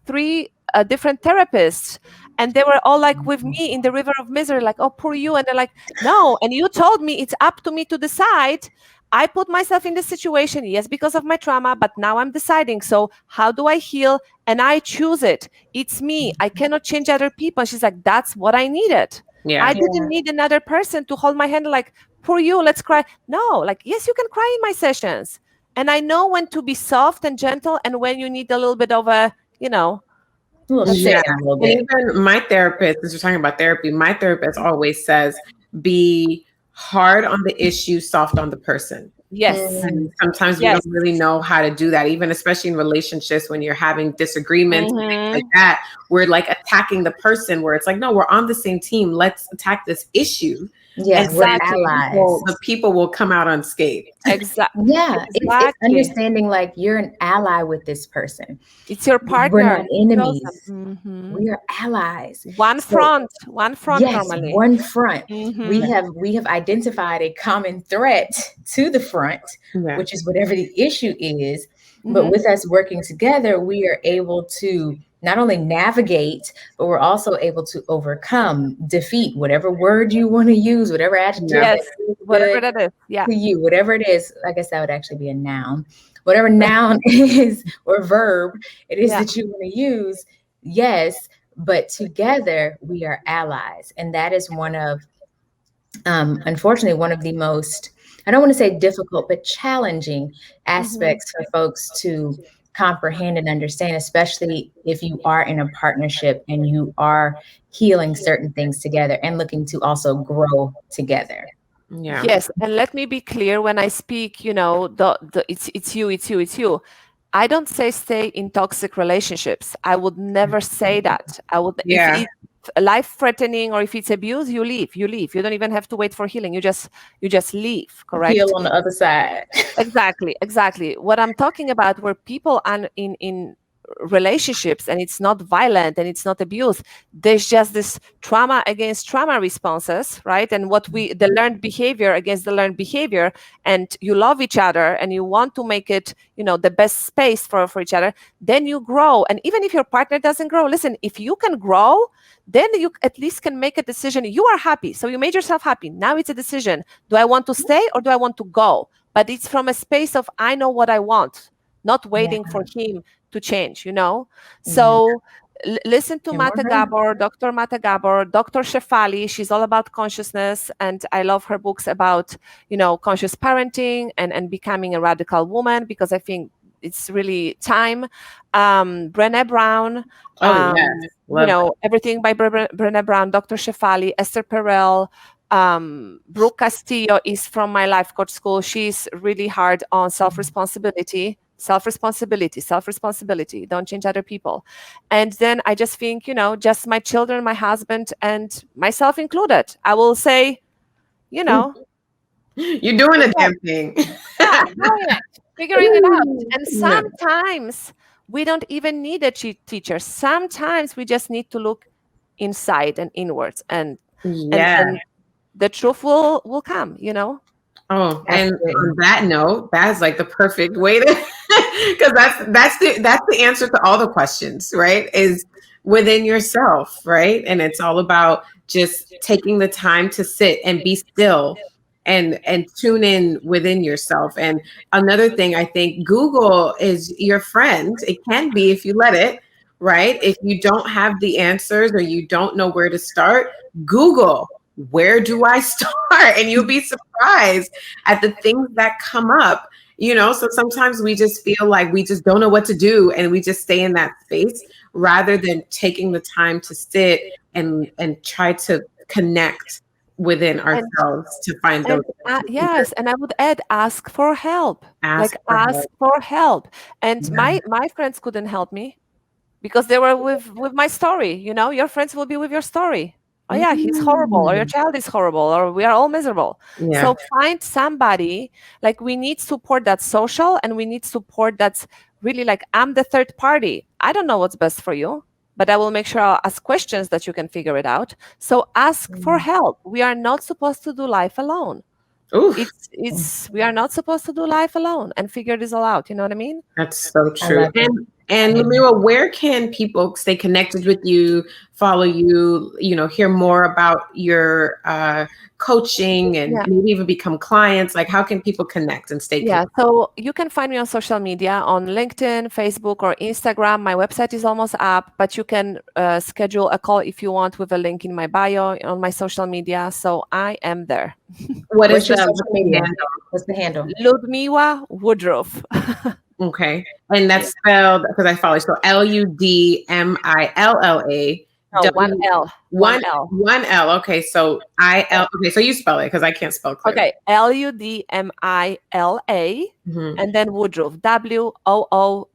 three different therapists, and they were all like with me in the river of misery, like, oh, poor you. And they're like, no, and you told me it's up to me to decide. I put myself in the situation, yes, because of my trauma, but now I'm deciding. So how do I heal? And I choose it. It's me. I cannot change other people. And she's like, that's what I needed. I Yeah. didn't Yeah. need another person to hold my hand, like, poor you, let's cry. No, like, yes, you can cry in my sessions. And I know when to be soft and gentle, and when you need a little bit of a, We'll That's say it. Yeah. it in a little And bit. even my therapist, as we're talking about therapy, my therapist always says, be hard on the issue, soft on the person. Yes. And Mm, sometimes we Yes. don't really know how to do that, even especially in relationships when you're having disagreements and things like Mm-hmm. that. We're like attacking the person where it's like, no, we're on the same team. Let's attack this issue. And yeah, we're then Exactly. allies. the people will come out unscathed. Yeah, it's Exactly. understanding like you're an ally with this person. It's your We're not partner. You chose them. enemies. Mm-hmm. We are allies. One So front, one front yes, normally. one front. Mm-hmm. We have identified a common threat to the front, Yeah. which is whatever the issue is. But Mm-hmm. with us working together, we are able to not only navigate, but we're also able to overcome, defeat, whatever word you want to use, whatever adjective Yeah. that Yes. feels Whatever good that is. Yeah. to you, whatever it is. I guess that would actually be a noun. Whatever noun is or verb it is Yeah. that you want to use, yes, but together we are allies. And that is one of, unfortunately, one of the most, I don't want to say difficult, but challenging Mm-hmm. aspects for folks to comprehend and understand, especially if you are in a partnership and you are healing certain things together and looking to also grow together. Yeah. Yes, and let me be clear when I speak, the it's you, it's you, it's you. I don't say stay in toxic relationships. I would never say that. I would if Yeah. it's life threatening or if it's abuse, you leave. You leave. You don't even have to wait for healing. You just leave, Heal correct? on the other side. Exactly, exactly. What I'm talking about, where people are in relationships and it's not violent and it's not abuse, there's just this trauma against trauma responses, right? And the learned behavior against the learned behavior, and you love each other and you want to make it, the best space for each other, then you grow. And even if your partner doesn't grow, listen, if you can grow, then you at least can make a decision. You are happy, so you made yourself happy. Now it's a decision. Do I want to stay or do I want to go? But it's from a space of I know what I want, not Yeah, waiting for him to change, yeah. So listen to And we're Mata her. Gabor, Dr. Mata Gabor, Dr. Shefali. She's all about consciousness, and I love her books about, conscious parenting and becoming a radical woman, because I think it's really time. Brené Brown, Oh yes. Love that. everything by Brené Brown, Dr. Shefali, Esther Perel, Brooke Castillo is from my life coach school. She's really hard on self-responsibility, self-responsibility, self-responsibility. Don't change other people. And then I just think, just my children, my husband, and myself included. I will say, you know, You're doing good a job. damn thing. Yeah, doing it, figuring it out. And Yeah. sometimes we don't even need a teacher. Sometimes we just need to look inside and inwards, and Yeah. the truth will come. Oh, and Absolutely. on that note, that is like the perfect way to, because that's the answer to all the questions, right? Is within yourself, right? And it's all about just taking the time to sit and be still and tune in within yourself. And another thing, I think Google is your friend. It can be if you let it, right? If you don't have the answers or you don't know where to start, Google, where do I start? And you'll be surprised at the things that come up. So sometimes we just feel like we just don't know what to do and we just stay in that space rather than taking the time to sit and try to connect within and ourselves to find and those answers. yes, and I would add, ask for help. Ask Like, for ask help. for help. And Yeah. my friends couldn't help me because they were with my story. Your friends will be with your story. Oh yeah, he's horrible, or your Mm. child is horrible, or we are all miserable. Yeah. So find somebody. Like, we need support that's social, and we need support that's really like, I'm the third party. I don't know what's best for you, but I will make sure I'll ask questions that you can figure it out. So ask for Mm. help. We are not supposed to do life alone. Oof. It's we are not supposed to do life alone and figure this all out. You know what I mean? That's so I true. love it. And Yeah. Ludmila, where can people stay connected with you, follow you, hear more about your coaching and Yeah. maybe even become clients? Like how can people connect and stay Yeah, connected? so you can find me on social media on LinkedIn, Facebook, or Instagram. My website is almost up, but you can schedule a call if you want with a link in my bio on my social media. So I am there. What is What's your the social what's the media? handle? What's the handle? Ludmilla Woodruff. Okay. And Yeah. that's spelled, because I follow. So Ludmilla. No, one L. One One L. one L. Okay. So Okay. So you spell it because I can't spell clearly. Okay. Ludmila, Mhm. and then Woodruff. Woodruff.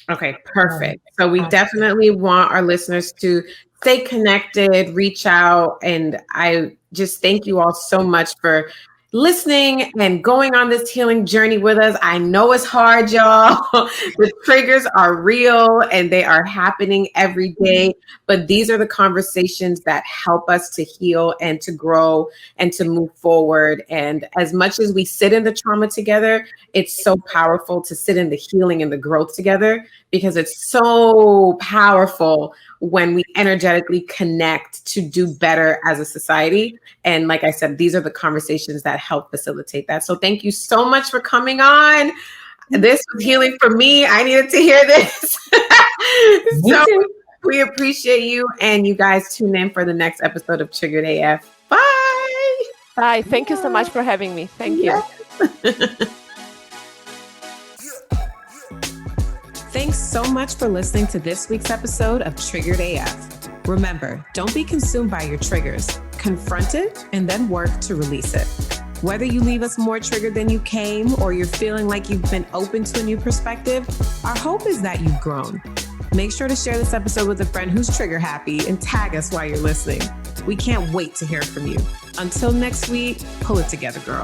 Okay, Oh, perfect. So we awesome. definitely want our listeners to stay connected, reach out, and I just thank you all so much for listening and going on this healing journey with us. I know it's hard, y'all. The triggers are real and they are happening every day, but these are the conversations that help us to heal and to grow and to move forward. And as much as we sit in the trauma together, it's so powerful to sit in the healing and the growth together, because it's so powerful when we energetically connect to do better as a society. And like I said, these are the conversations that help facilitate that. So thank you so much for coming on. This was healing for me. I needed to hear this. Me So too. we appreciate you. And you guys tune in for the next episode of Triggered AF. Bye. Bye. Thank you so much for having me. Thank you. Yes. Thanks so much for listening to this week's episode of Triggered AF. Remember, don't be consumed by your triggers. Confront it and then work to release it. Whether you leave us more triggered than you came or you're feeling like you've been open to a new perspective, our hope is that you've grown. Make sure to share this episode with a friend who's trigger happy and tag us while you're listening. We can't wait to hear from you. Until next week, pull it together, girl.